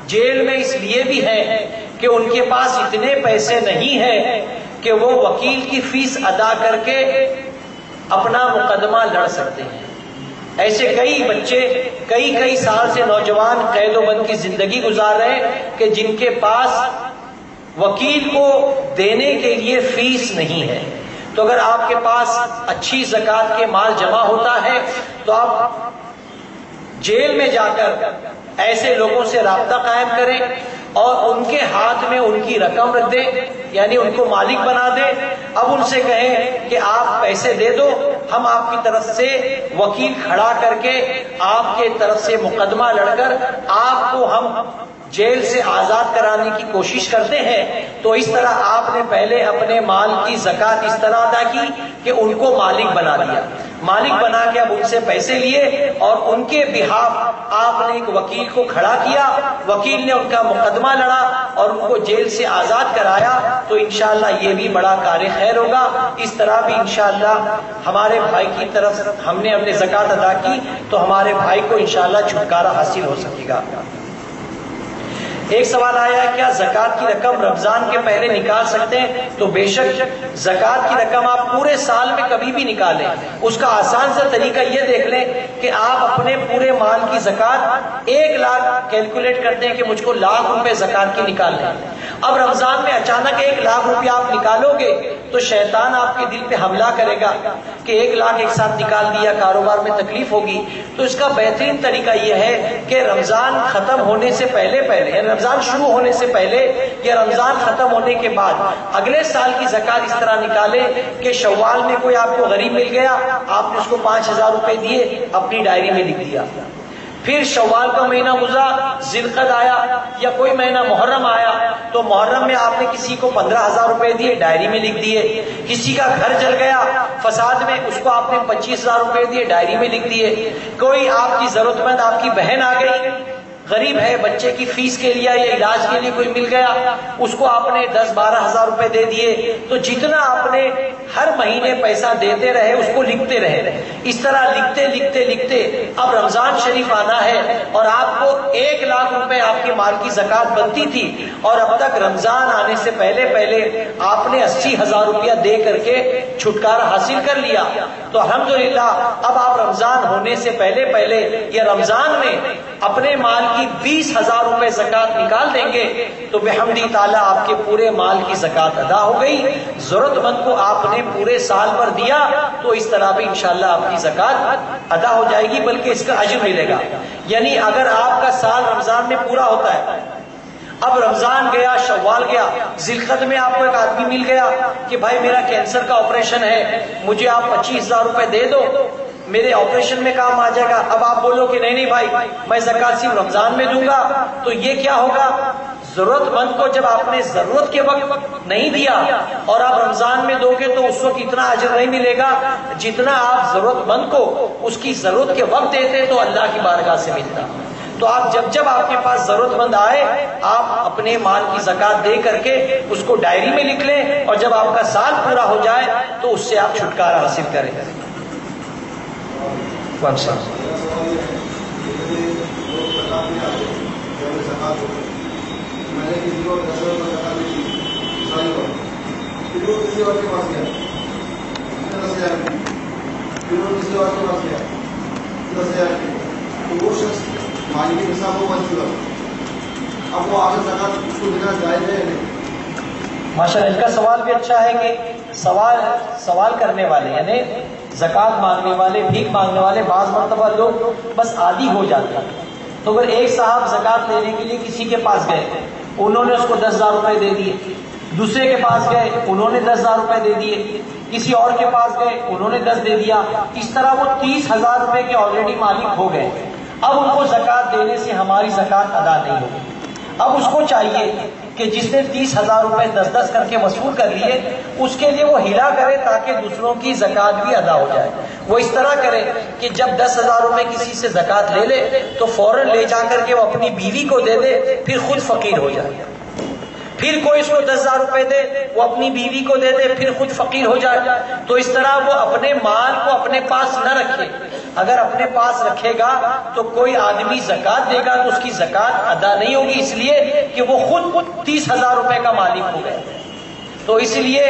جیل میں اس لیے بھی ہیں کہ ان کے پاس اتنے پیسے نہیں ہیں کہ وہ وکیل کی فیس ادا کر کے اپنا مقدمہ لڑ سکتے ہیں۔ ایسے کئی بچے کئی سال سے نوجوان قید و بند کی زندگی گزار رہے ہیں کہ جن کے پاس وکیل کو دینے کے لیے فیس نہیں ہے۔ تو اگر آپ کے پاس اچھی زکوٰۃ کے مال جمع ہوتا ہے تو آپ جیل میں جا کر ایسے لوگوں سے رابطہ قائم کریں اور ان کے ہاتھ میں ان کی رقم رکھ دیں، یعنی ان کو مالک بنا دیں۔ اب ان سے کہیں کہ آپ پیسے دے دو، ہم آپ کی طرف سے وکیل کھڑا کر کے آپ کے طرف سے مقدمہ لڑ کر آپ کو ہم جیل سے آزاد کرانے کی کوشش کرتے ہیں۔ تو اس طرح آپ نے پہلے اپنے مال کی زکوٰۃ اس طرح ادا کی کہ ان کو مالک بنا دیا، مالک بنا کے اب ان سے پیسے لیے اور ان کے بہاف آپ نے ایک وکیل کو کھڑا کیا، وکیل نے ان کا مقدمہ لڑا اور ان کو جیل سے آزاد کرایا، تو انشاءاللہ یہ بھی بڑا کار خیر ہوگا۔ اس طرح بھی انشاءاللہ ہمارے بھائی کی طرف ہم نے اپنے زکوٰۃ ادا کی تو ہمارے بھائی کو انشاءاللہ چھٹکارا حاصل ہو سکے گا۔ ایک سوال آیا ہے کیا زکوٰۃ کی رقم رمضان کے پہلے نکال سکتے ہیں؟ تو بے شک زکوٰۃ کی رقم آپ پورے سال میں کبھی بھی نکالیں۔ اس کا آسان سا طریقہ یہ دیکھ لیں کہ آپ اپنے پورے مال کی زکوٰۃ 1 لاکھ کیلکولیٹ کرتے ہیں کہ مجھ کو 1 لاکھ روپے زکوٰۃ کی نکالنے ہیں۔ اب رمضان میں اچانک 1 لاکھ روپیہ آپ نکالو گے تو شیطان آپ کے دل پہ حملہ کرے گا کہ 1 لاکھ ایک ساتھ نکال دیا، کاروبار میں تکلیف ہوگی۔ تو اس کا بہترین طریقہ یہ ہے کہ رمضان ختم ہونے سے پہلے رمضان شروع ہونے سے پہلے یا رمضان ختم ہونے کے بعد اگلے سال کی زکوٰۃ اس طرح نکالے کہ شوال میں کوئی آپ کو غریب مل گیا، آپ نے اس کو 5000 روپے دیے، اپنی ڈائری میں لکھ دیا۔ پھر شوال کا مہینہ گزرا، ذی القعدہ آیا یا کوئی مہینہ محرم آیا تو محرم میں آپ نے کسی کو 15000 روپے دیے، ڈائری میں لکھ دیے۔ کسی کا گھر جل گیا فساد میں، اس کو آپ نے 25000 روپے دیے، ڈائری میں لکھ دیے۔ کوئی آپ کی ضرورت مند آپ کی بہن آ گئی، غریب ہے، بچے کی فیس کے لیے یا علاج کے لیے کوئی مل گیا، اس کو آپ نے 10-12 ہزار روپے دے دیے۔ تو جتنا آپ نے ہر مہینے پیسہ دیتے رہے اس کو لکھتے رہے، اس طرح لکھتے اب رمضان شریف آنا ہے اور آپ کو 1 لاکھ روپے آپ کے مال کی زکوٰۃ بنتی تھی اور اب تک رمضان آنے سے پہلے آپ نے 80,000 روپیہ دے کر کے چھٹکارا حاصل کر لیا۔ تو الحمدللہ اب آپ رمضان ہونے سے پہلے یا رمضان میں اپنے مال کی 20,000 روپے زکوٰۃ نکال دیں گے تو بحمدی تعالیٰ آپ کے پورے مال کی زکوٰۃ ادا ہو گئی۔ ضرورت مند کو آپ نے پورے سال پر دیا تو اس طرح بھی انشاءاللہ آپ کی زکوٰۃ ادا ہو جائے گی، بلکہ اس کا اجر ملے گا۔ یعنی اگر آپ کا سال رمضان میں پورا ہوتا ہے، اب رمضان گیا، شوال گیا، ذی القعدہ میں آپ کو ایک آدمی مل گیا کہ بھائی میرا کینسر کا آپریشن ہے، مجھے آپ 25,000 روپے دے دو، میرے آپریشن میں کام آ جائے گا۔ اب آپ بولو کہ نہیں بھائی میں زکوٰۃ صرف رمضان میں دوں گا، تو یہ کیا ہوگا؟ ضرورت مند کو جب آپ نے ضرورت کے وقت نہیں دیا اور آپ رمضان میں دو گے تو اس وقت اتنا اجر نہیں ملے گا جتنا آپ ضرورت مند کو اس کی ضرورت کے وقت دیتے تو اللہ کی بارگاہ سے ملتا. تو آپ جب آپ کے پاس ضرورت مند آئے آپ اپنے مال کی زکات دے کر کے اس کو ڈائری میں لکھ لیں اور جب آپ کا سال پورا ہو جائے تو اس سے آپ چھٹکارا حاصل کریں. ماشاء اللہ. ان کا سوال بھی اچھا ہے کہ سوال کرنے والے یعنی زکات مانگنے والے بھیک مانگنے والے بعض مرتبہ لوگ بس عادی ہو جاتے ہیں. تو اگر ایک صاحب زکات لینے کے لیے کسی کے پاس گئے انہوں نے اس کو 10,000 روپے دے دیے, دوسرے کے پاس گئے انہوں نے 10,000 روپے دے دیے, کسی اور کے پاس گئے انہوں نے 10 دے دیا, اس طرح وہ 30,000 روپے کے آلریڈی مالک ہو گئے. اب ان کو زکات دینے سے ہماری زکات ادا نہیں ہوگی. اب اس کو چاہیے کہ جس نے 30,000 روپے 10 کر کے وصول کر لیے اس کے لیے وہ ہلا کرے تاکہ دوسروں کی زکات بھی ادا ہو جائے. وہ اس طرح کرے کہ جب 10,000 روپے کسی سے زکات لے لے تو فوراً لے جا کر کے وہ اپنی بیوی کو دے دے, پھر خود فقیر ہو جائے. پھر کوئی اس کو 10,000 روپے دے وہ اپنی بیوی کو دے دے, پھر خود فقیر ہو جائے. تو اس طرح وہ اپنے مال کو اپنے پاس نہ رکھے. اگر اپنے پاس رکھے گا تو کوئی آدمی زکات دے گا تو اس کی زکات ادا نہیں ہوگی, اس لیے کہ وہ خود 30,000 روپے کا مالک ہو گئے. تو اس لیے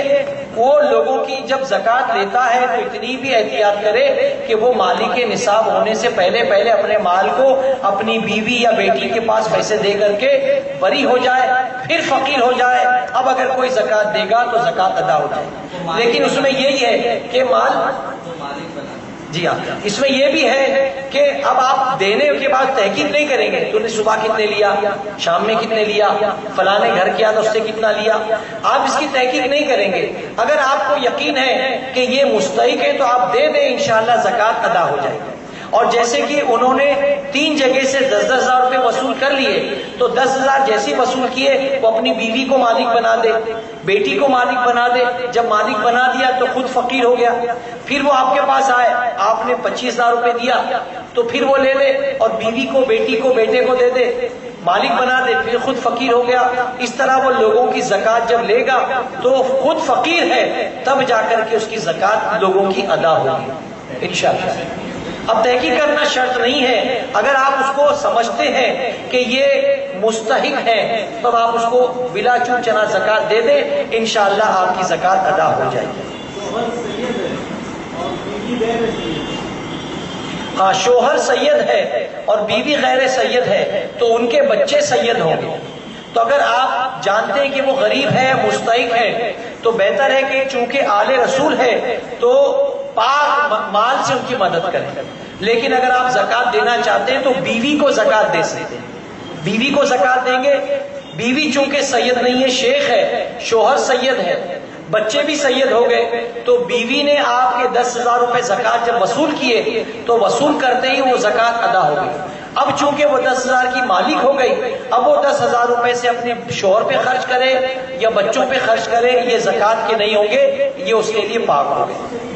وہ لوگوں کی جب زکات لیتا ہے تو اتنی بھی احتیاط کرے کہ وہ مالک نصاب ہونے سے پہلے اپنے مال کو اپنی بیوی یا بیٹی کے پاس پیسے دے کر کے بری ہو جائے, پھر فقیر ہو جائے. اب اگر کوئی زکات دے گا تو زکات ادا ہو جائے. لیکن اس میں یہی ہے کہ مال جی ہاں اس میں یہ بھی ہے کہ اب آپ دینے کے بعد تحقیق نہیں کریں گے تو نے صبح کتنے لیا, شام میں کتنے لیا, فلانے گھر کیا تو اس سے کتنا لیا, آپ اس کی تحقیق نہیں کریں گے. اگر آپ کو یقین ہے کہ یہ مستحق ہے تو آپ دے دیں, انشاءاللہ زکات ادا ہو جائے گی. اور جیسے کہ انہوں نے 3 جگہ سے 10,000 روپے وصول کر لیے تو 10,000 جیسے وصول کیے وہ اپنی بیوی کو مالک بنا دے, بیٹی کو مالک بنا دے. جب مالک بنا دیا تو خود فقیر ہو گیا. پھر وہ آپ کے پاس آئے, آپ نے 25,000 روپے دیا تو پھر وہ لے لے اور بیوی کو, بیٹی کو, بیٹے کو دے دے, مالک بنا دے, پھر خود فقیر ہو گیا. اس طرح وہ لوگوں کی زکات جب لے گا تو خود فقیر ہے تب جا کر کے اس کی زکات لوگوں کی ادا ہوگی انشاءاللہ. اب تحقیق کرنا شرط نہیں ہے, اگر آپ اس کو سمجھتے ہیں کہ یہ مستحق ہے تو آپ اس کو بلا چون چنا زکات دے دیں, انشاءاللہ آپ کی زکات ادا ہو جائے گی. ہاں شوہر سید ہے اور بیوی غیر سید ہے تو ان کے بچے سید ہوں گے. تو اگر آپ جانتے ہیں کہ وہ غریب ہے, مستحق ہے, تو بہتر ہے کہ چونکہ آل رسول ہے تو پاک مال سے ان کی مدد کریں. لیکن اگر آپ زکات دینا چاہتے ہیں تو بیوی کو زکات دے سکتے ہیں, بیوی کو زکات دیں گے. بیوی چونکہ سید نہیں ہے, شیخ ہے, شوہر سید ہے, بچے بھی سید ہو گئے, تو بیوی نے آپ کے 10,000 روپے زکات جب وصول کیے تو وصول کرتے ہی وہ زکات ادا ہو گئی. اب چونکہ وہ 10,000 کی مالک ہو گئی, اب وہ 10,000 روپے سے اپنے شوہر پہ خرچ کرے یا بچوں پہ خرچ کرے, یہ زکات کے نہیں ہوں گے, یہ اس کے لیے پاک ہو گئے.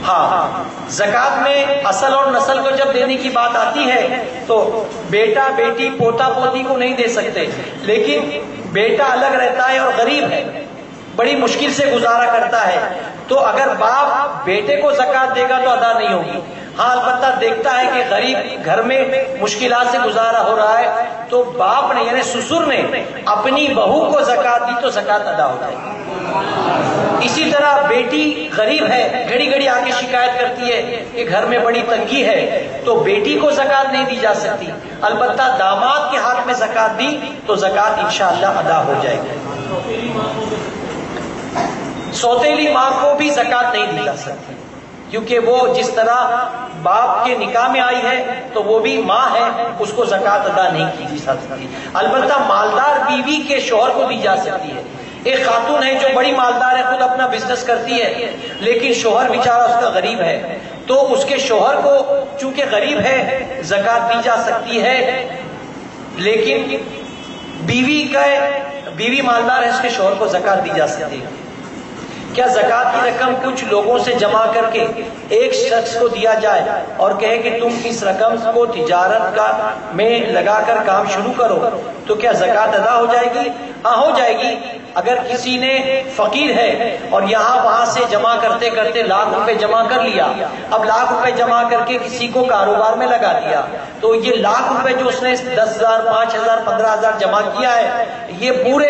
ہاں زکات میں اصل اور نسل کو جب دینے کی بات آتی ہے تو بیٹا بیٹی پوتا پوتی کو نہیں دے سکتے, لیکن بیٹا الگ رہتا ہے اور غریب ہے, بڑی مشکل سے گزارا کرتا ہے, تو اگر باپ بیٹے کو زکات دے گا تو ادا نہیں ہوگی. ہاں البتہ دیکھتا ہے کہ غریب گھر میں مشکلات سے گزارا ہو رہا ہے تو باپ نے یعنی سسر نے اپنی بہو کو زکات دی تو زکات ادا ہو جائے گی. اسی طرح بیٹی غریب ہے, گھڑی گھڑی آ کے شکایت کرتی ہے کہ گھر میں بڑی تنگی ہے, تو بیٹی کو زکات نہیں دی جا سکتی. البتہ داماد کے ہاتھ میں زکات دی تو زکات انشاءاللہ ادا ہو جائے گی. سوتیلی ماں کو بھی زکات نہیں دی جا سکتی کیونکہ وہ جس طرح باپ کے نکاح میں آئی ہے تو وہ بھی ماں ہے, اس کو زکات ادا نہیں کی جا سکتی. البتہ مالدار بیوی کے شوہر کو دی جا سکتی ہے, ایک خاتون ہے جو بڑی مالدار ہے، خود اپنا بزنس کرتی ہے، لیکن شوہر بیچارہ اس کا غریب ہے، تو اس کے شوہر کو چونکہ غریب ہے زکوٰۃ دی جا سکتی ہے، لیکن بیوی مالدار ہے، اس کے شوہر کو زکوٰۃ دی جا سکتی ہے۔ کیا زکوٰۃ کی رقم کچھ لوگوں سے جمع کر کے ایک شخص کو دیا جائے اور کہے کہ تم اس رقم کو تجارت میں لگا کر کام شروع کرو، تو کیا زکوٰۃ ادا ہو جائے گی؟ ہاں ہو جائے گی۔ اگر کسی نے فقیر ہے اور یہاں وہاں سے جمع کرتے کرتے لاکھ روپے جمع کر لیا، اب لاکھ روپے جمع کر کے کسی کو کاروبار میں لگا دیا، تو یہ لاکھ روپے جو اس نے 10,000 5,000 15,000 جمع کیا ہے، یہ پورے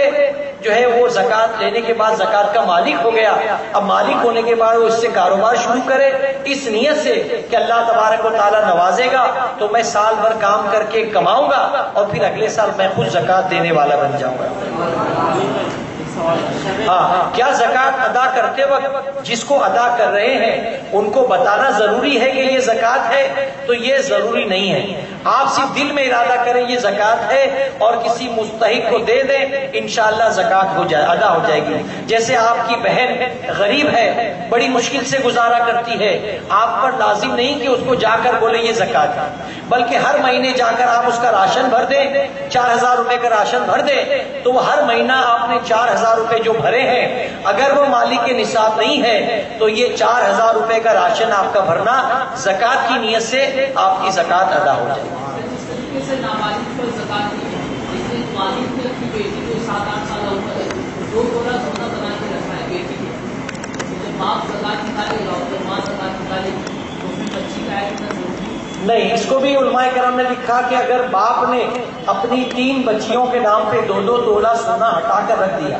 جو ہے وہ زکوٰۃ لینے کے بعد زکوٰۃ کا مالک ہو گیا۔ اب مالک ہونے کے بعد وہ اس سے کاروبار شروع کرے اس نیت سے کہ اللہ تبارک و تعالیٰ نوازے گا تو میں سال بھر کام کر کے کماؤں گا اور پھر اگلے سال میں خود زکوٰۃ دینے والا بن جاؤں گا۔ ہاں، کیا زکوٰۃ ادا کرتے وقت جس کو ادا کر رہے ہیں ان کو بتانا ضروری ہے کہ یہ زکوٰۃ ہے؟ تو یہ ضروری نہیں ہے، آپ صرف دل میں ارادہ کریں یہ زکوٰۃ ہے اور کسی مستحق کو دے دیں، انشاءاللہ زکوٰۃ ادا ہو جائے گی۔ جیسے آپ کی بہن غریب ہے، بڑی مشکل سے گزارا کرتی ہے، آپ پر لازم نہیں کہ اس کو جا کر بولے یہ زکوٰۃ ہے، بلکہ ہر مہینے جا کر آپ اس کا راشن بھر دیں، 4,000 روپے کا راشن بھر دیں، تو وہ ہر مہینہ آپ نے 4,000 روپے جو بھرے ہیں، اگر وہ مالک کے نصاب نہیں ہے تو یہ 4,000 روپے کا راشن آپ کا بھرنا زکوٰۃ کی نیت سے آپ کی زکوٰۃ ادا ہو جائے گی۔ نہیں، اس کو بھی علماء کرام نے لکھا کہ اگر باپ نے اپنی 3 بچیوں کے نام پہ 2-2 تولہ سونا ہٹا کر رکھ دیا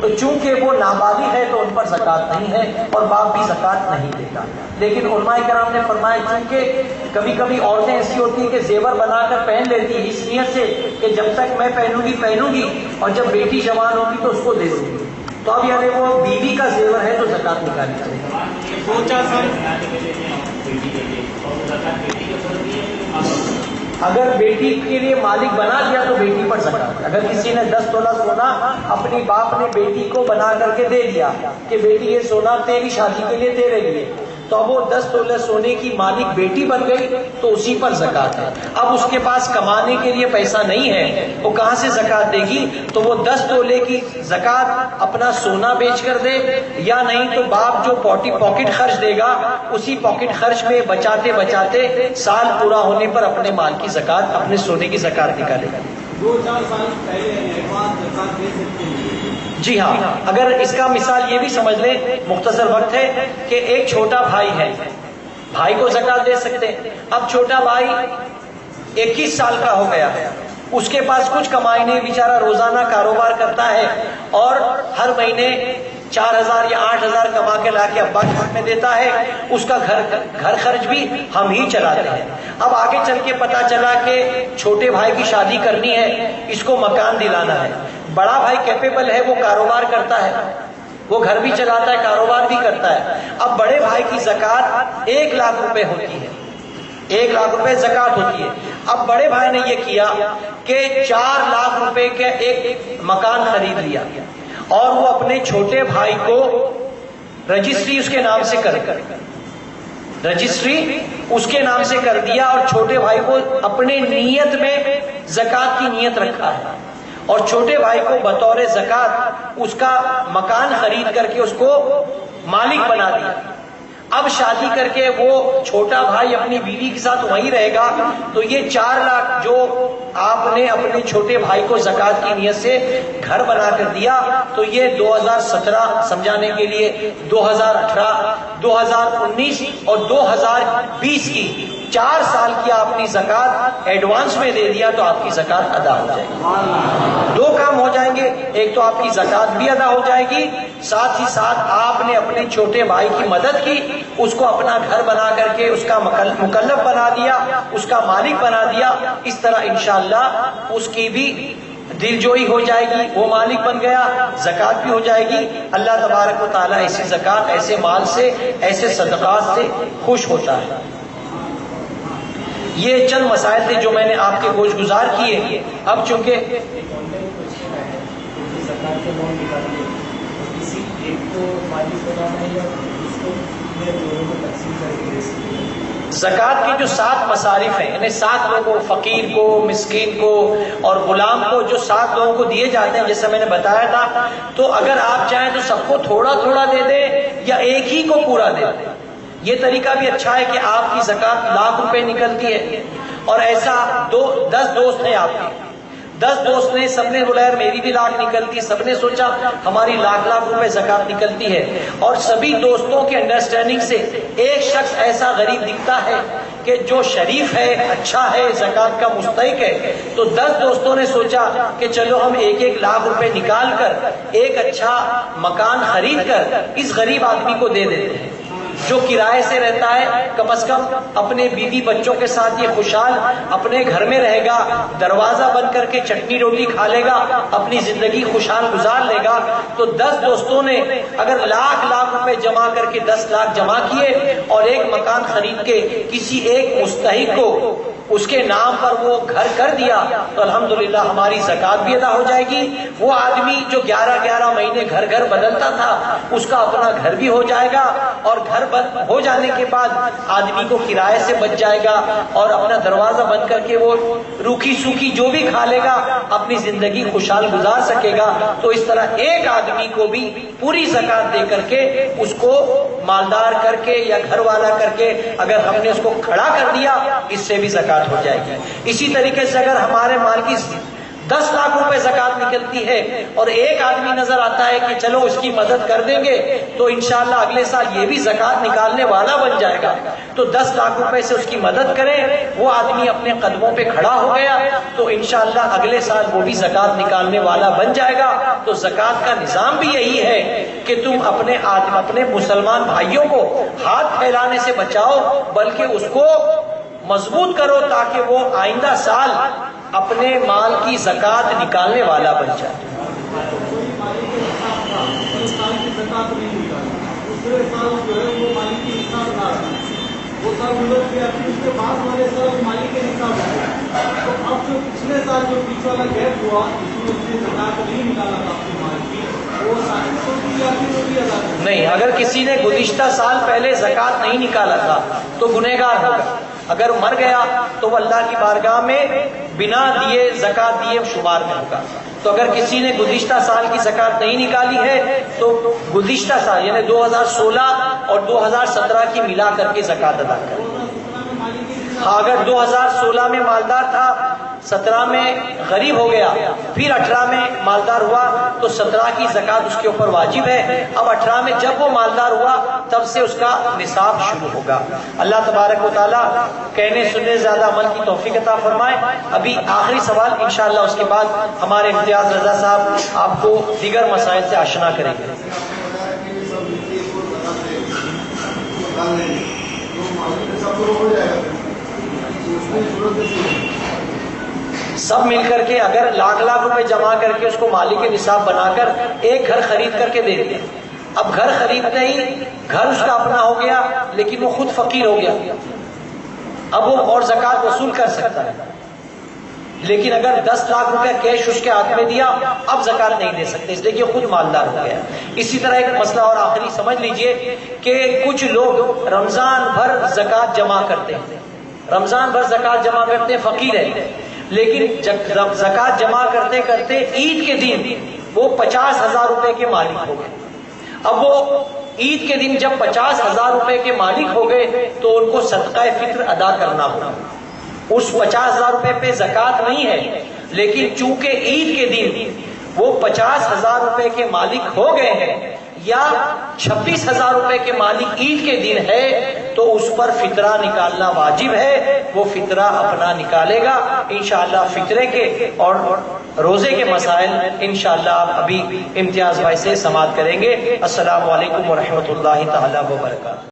تو چونکہ وہ نابالغ ہے تو ان پر زکوٰۃ نہیں ہے اور باپ بھی زکوٰۃ نہیں دیتا۔ لیکن علماء کرام نے فرمایا چونکہ کبھی کبھی عورتیں ایسی ہوتی ہیں کہ زیور بنا کر پہن لیتی ہیں اس نیت سے کہ جب تک میں پہنوں گی اور جب بیٹی جوان ہوگی تو اس کو دے دوں گی، تو اب یعنی وہ بیوی کا زیور ہے تو زکوٰۃ نکالی جائے گی۔ اگر بیٹی کے لیے مالک بنا دیا تو بیٹی پر زکوٰۃ۔ اگر کسی نے 10 تولہ سونا اپنی باپ نے بیٹی کو بنا کر کے دے دیا کہ بیٹی یہ سونا تیری شادی کے لیے تیرے لیے، تو اب وہ 10 تولہ سونے کی مالک بیٹی بن گئی تو اسی پر زکوٰۃ ہے۔ اب اس کے پاس کمانے کے لیے پیسہ نہیں ہے، وہ کہاں سے زکوٰۃ دے گی؟ تو وہ 10 تولے کی زکوٰۃ اپنا سونا بیچ کر دے، یا نہیں تو باپ جو پاکٹ خرچ دے گا اسی پاکٹ خرچ میں بچاتے بچاتے سال پورا ہونے پر اپنے مال کی زکوٰۃ، اپنے سونے کی زکوٰۃ نکالے گا۔ 2-4 سال پہلے ایڈوانس زکوٰۃ دے سکتے ہیں؟ جی ہاں، اگر اس کا مثال یہ بھی سمجھ لیں، مختصر وقت ہے، کہ ایک چھوٹا بھائی ہے، بھائی کو زکوٰۃ دے سکتے ہیں۔ اب چھوٹا بھائی 21 سال کا ہو گیا، اس کے پاس کچھ کمائی نہیں، بیچارہ روزانہ کاروبار کرتا ہے اور ہر مہینے 4,000 یا 8,000 کما کے لا کے ابا کے ہاتھ میں دیتا ہے، اس کا گھر خرچ بھی ہم ہی چلاتے ہیں۔ اب آگے چل کے پتا چلا کہ چھوٹے بھائی کی شادی کرنی ہے، اس کو مکان دلانا ہے، بڑا بھائی کیپیبل ہے، وہ کاروبار کرتا ہے، وہ گھر بھی چلاتا ہے، کاروبار بھی کرتا ہے۔ اب بڑے بھائی کی زکوٰۃ 1 لاکھ روپے ہوتی ہے، 1 لاکھ روپے زکوٰۃ ہوتی ہے۔ اب بڑے بھائی نے یہ کیا کہ 4 لاکھ روپے کا ایک مکان خرید لیا اور وہ اپنے چھوٹے بھائی کو رجسٹری اس کے نام سے کر دیا اور چھوٹے بھائی کو اپنے نیت میں زکوٰۃ کی نیت رکھا ہے اور چھوٹے بھائی کو بطور زکوٰۃ اس کا مکان خرید کر کے اس کو مالک بنا دیا۔ اب شادی کر کے وہ چھوٹا بھائی اپنی بیوی کے ساتھ وہیں رہے گا، تو یہ 4 لاکھ جو آپ نے اپنے چھوٹے بھائی کو زکوٰۃ کی نیت سے گھر بنا کر دیا، تو یہ 2017 سمجھانے کے لیے 2018 2019 اور 2020 کی 4 سال کی آپ نے زکوٰۃ ایڈوانس میں دے دیا تو آپ کی زکوٰۃ ادا ہو جائے گی۔ 2 کام ہو جائیں گے، ایک تو آپ کی زکوٰۃ بھی ادا ہو جائے گی، ساتھ ہی ساتھ آپ نے اپنے چھوٹے بھائی کی مدد کی، اس کو اپنا گھر بنا کر کے اس کا مکلف بنا دیا، اس کا مالک بنا دیا۔ اس طرح انشاءاللہ اس کی بھی دل جوئی ہو جائے گی، وہ مالک بن گیا، زکوٰۃ بھی ہو جائے گی۔ اللہ تبارک و تعالیٰ ایسی زکوٰۃ، ایسے مال سے، ایسے صدقات سے خوش ہوتا ہے۔ یہ چند مسائل تھے جو میں نے آپ کے گوش گزار کیے۔ اب چونکہ زکات کے لون نکالنے کسی ایک کو مالک بنانا ہے یا اس کو دونوں کو تقسیم کر کے دے سکتے ہیں؟ زکوٰۃ کی جو 7 مصارف ہیں، یعنی 7 لوگوں، فقیر کو، مسکین کو اور غلام کو، جو 7 لوگوں کو دیے جاتے ہیں جیسے میں نے بتایا تھا، تو اگر آپ چاہیں تو سب کو تھوڑا تھوڑا دے دیں یا ایک ہی کو پورا دے دیں۔ یہ طریقہ بھی اچھا ہے کہ آپ کی زکوٰۃ ₹1,00,000 نکلتی ہے اور ایسا 10 دوست ہیں آپ کے، 10 دوست نے، سب نے بولا یار میری بھی 1,00,000 نکلتی، سب نے سوچا ہماری ₹1,00,000 زکوٰۃ نکلتی ہے، اور سبھی دوستوں کے انڈرسٹینڈنگ سے ایک شخص ایسا غریب دکھتا ہے کہ جو شریف ہے، اچھا ہے، زکوٰۃ کا مستحق ہے، تو 10 دوستوں نے سوچا کہ چلو ہم ایک ₹1,00,000 نکال کر ایک اچھا مکان خرید کر اس غریب آدمی کو دے دیتے ہیں، جو کرائے سے رہتا ہے، کم از کم اپنے بیوی بچوں کے ساتھ یہ خوشحال اپنے گھر میں رہے گا، دروازہ بند کر کے چٹنی روٹی کھا لے گا، اپنی زندگی خوشحال گزار لے گا۔ تو 10 دوستوں نے اگر لاکھ روپے جمع کر کے 10 لاکھ جمع کیے اور ایک مکان خرید کے کسی ایک مستحق کو اس کے نام پر وہ گھر کر دیا، تو الحمدللہ ہماری زکوٰۃ بھی ادا ہو جائے گی۔ وہ آدمی جو 11 مہینے گھر بدلتا تھا، اس کا اپنا گھر بھی ہو جائے گا، اور گھر ہو جانے کے بعد آدمی کو کرائے سے بچ جائے گا، اور اپنا دروازہ بند کر کے وہ روکھی سوکھی جو بھی کھا لے گا، اپنی زندگی خوشحال گزار سکے گا۔ تو اس طرح ایک آدمی کو بھی پوری زکوٰۃ دے کر کے اس کو مالدار کر کے یا گھر والا کر کے اگر ہم نے اس کو کھڑا کر دیا، اس سے بھی زکوٰۃ ہو جائے گی۔ اسی طریقے سے اگر ہمارے مال کی 10 لاکھ روپے زکوٰۃ نکلتی ہے اور ایک آدمی نظر آتا ہے کہ چلو اس کی مدد کر دیں گے، تو انشاءاللہ اگلے سال یہ بھی زکوٰۃ نکالنے والا بن جائے گا، تو 10 لاکھ روپے سے اس کی مدد کریں، وہ آدمی اپنے قدموں پہ کھڑا ہو گیا، تو انشاءاللہ اگلے سال وہ بھی زکوٰۃ نکالنے والا بن جائے گا۔ تو زکوٰۃ کا نظام بھی یہی ہے کہ تم اپنے مسلمان بھائیوں کو ہاتھ پھیلانے سے بچاؤ، بلکہ اس کو مضبوط کرو تاکہ وہ آئندہ سال اپنے مال کی زکوٰۃ نکالنے والا بن جائے۔ کوئی مالک کے حساب تھا، اس سال کی زکوٰۃ نہیں نکالی، دوسرے سال جو ہے وہ مالک کی حساب نہ رہا، وہ سال گزر گیا، پھر اس کے بعد والے سال مالک کے حساب ہو گیا، تو اب جو پچھلے سال جو بیچ والا گیپ ہوا جس میں اس نے زکوٰۃ نہیں نکالا تھا اپنے مال کی، وہ ساری نہیں۔ اگر کسی نے گزشتہ سال پہلے زکوٰۃ نہیں نکالا تھا تو گنہگار ہوگا، اگر مر گیا تو وہ اللہ کی بارگاہ میں بنا دیے زکوٰۃ دیے شمار میں ہوگا۔ تو اگر کسی نے گزشتہ سال کی زکوٰۃ نہیں نکالی ہے تو گزشتہ سال یعنی 2016 اور 2017 کی ملا کر کے زکوٰۃ ادا کرے۔ ہاں، اگر 2016 میں مالدار تھا، 17 میں غریب ہو گیا، پھر 18 میں مالدار ہوا تو 17 کی زکوٰۃ اس کے اوپر واجب ہے۔ اب 18 میں جب وہ مالدار ہوا تب سے اس کا نصاب شروع ہوگا۔ اللہ تبارک و تعالیٰ کہنے سننے زیادہ عمل کی توفیق عطا فرمائے۔ ابھی آخری سوال انشاءاللہ، اس کے بعد ہمارے امتیاز رضا صاحب آپ کو دیگر مسائل سے آشنا کریں گے۔ سب مل کر کے اگر لاکھ روپے جمع کر کے اس کو مالک کے نصاب بنا کر ایک گھر خرید کر کے دے دیا، اب گھر خریدتے ہی گھر اس کا اپنا ہو گیا لیکن وہ خود فقیر ہو گیا، اب وہ اور زکوٰۃ وصول کر سکتا ہے، لیکن اگر 10 لاکھ روپے کیش اس کے ہاتھ میں دیا اب زکوٰۃ نہیں دے سکتے، اس لیے کہ خود مالدار ہو گیا۔ اسی طرح ایک مسئلہ اور آخری سمجھ لیجئے کہ کچھ لوگ رمضان بھر زکوٰۃ جمع کرتے ہیں، رمضان بھر زکوٰۃ جمع کرتے ہیں، فقیر ہے، لیکن زکوٰۃ جمع کرتے کرتے عید کے دن وہ 50,000 روپے کے مالک ہو گئے۔ اب وہ عید کے دن جب 50,000 روپے کے مالک ہو گئے تو ان کو صدقہ فطر ادا کرنا ہوگا۔ اس 50,000 روپے پہ زکوٰۃ نہیں ہے، لیکن چونکہ عید کے دن وہ 50,000 روپے کے مالک ہو گئے ہیں یا 26,000 روپے کے مالک عید کے دن ہے تو اس پر فطرہ نکالنا واجب ہے، وہ فطرہ اپنا نکالے گا انشاءاللہ۔ فطرے کے اور روزے کے مسائل انشاءاللہ آپ ابھی امتیاز بھائی سے سماعت کریں گے۔ السلام علیکم ورحمۃ اللہ تعالی وبرکاتہ۔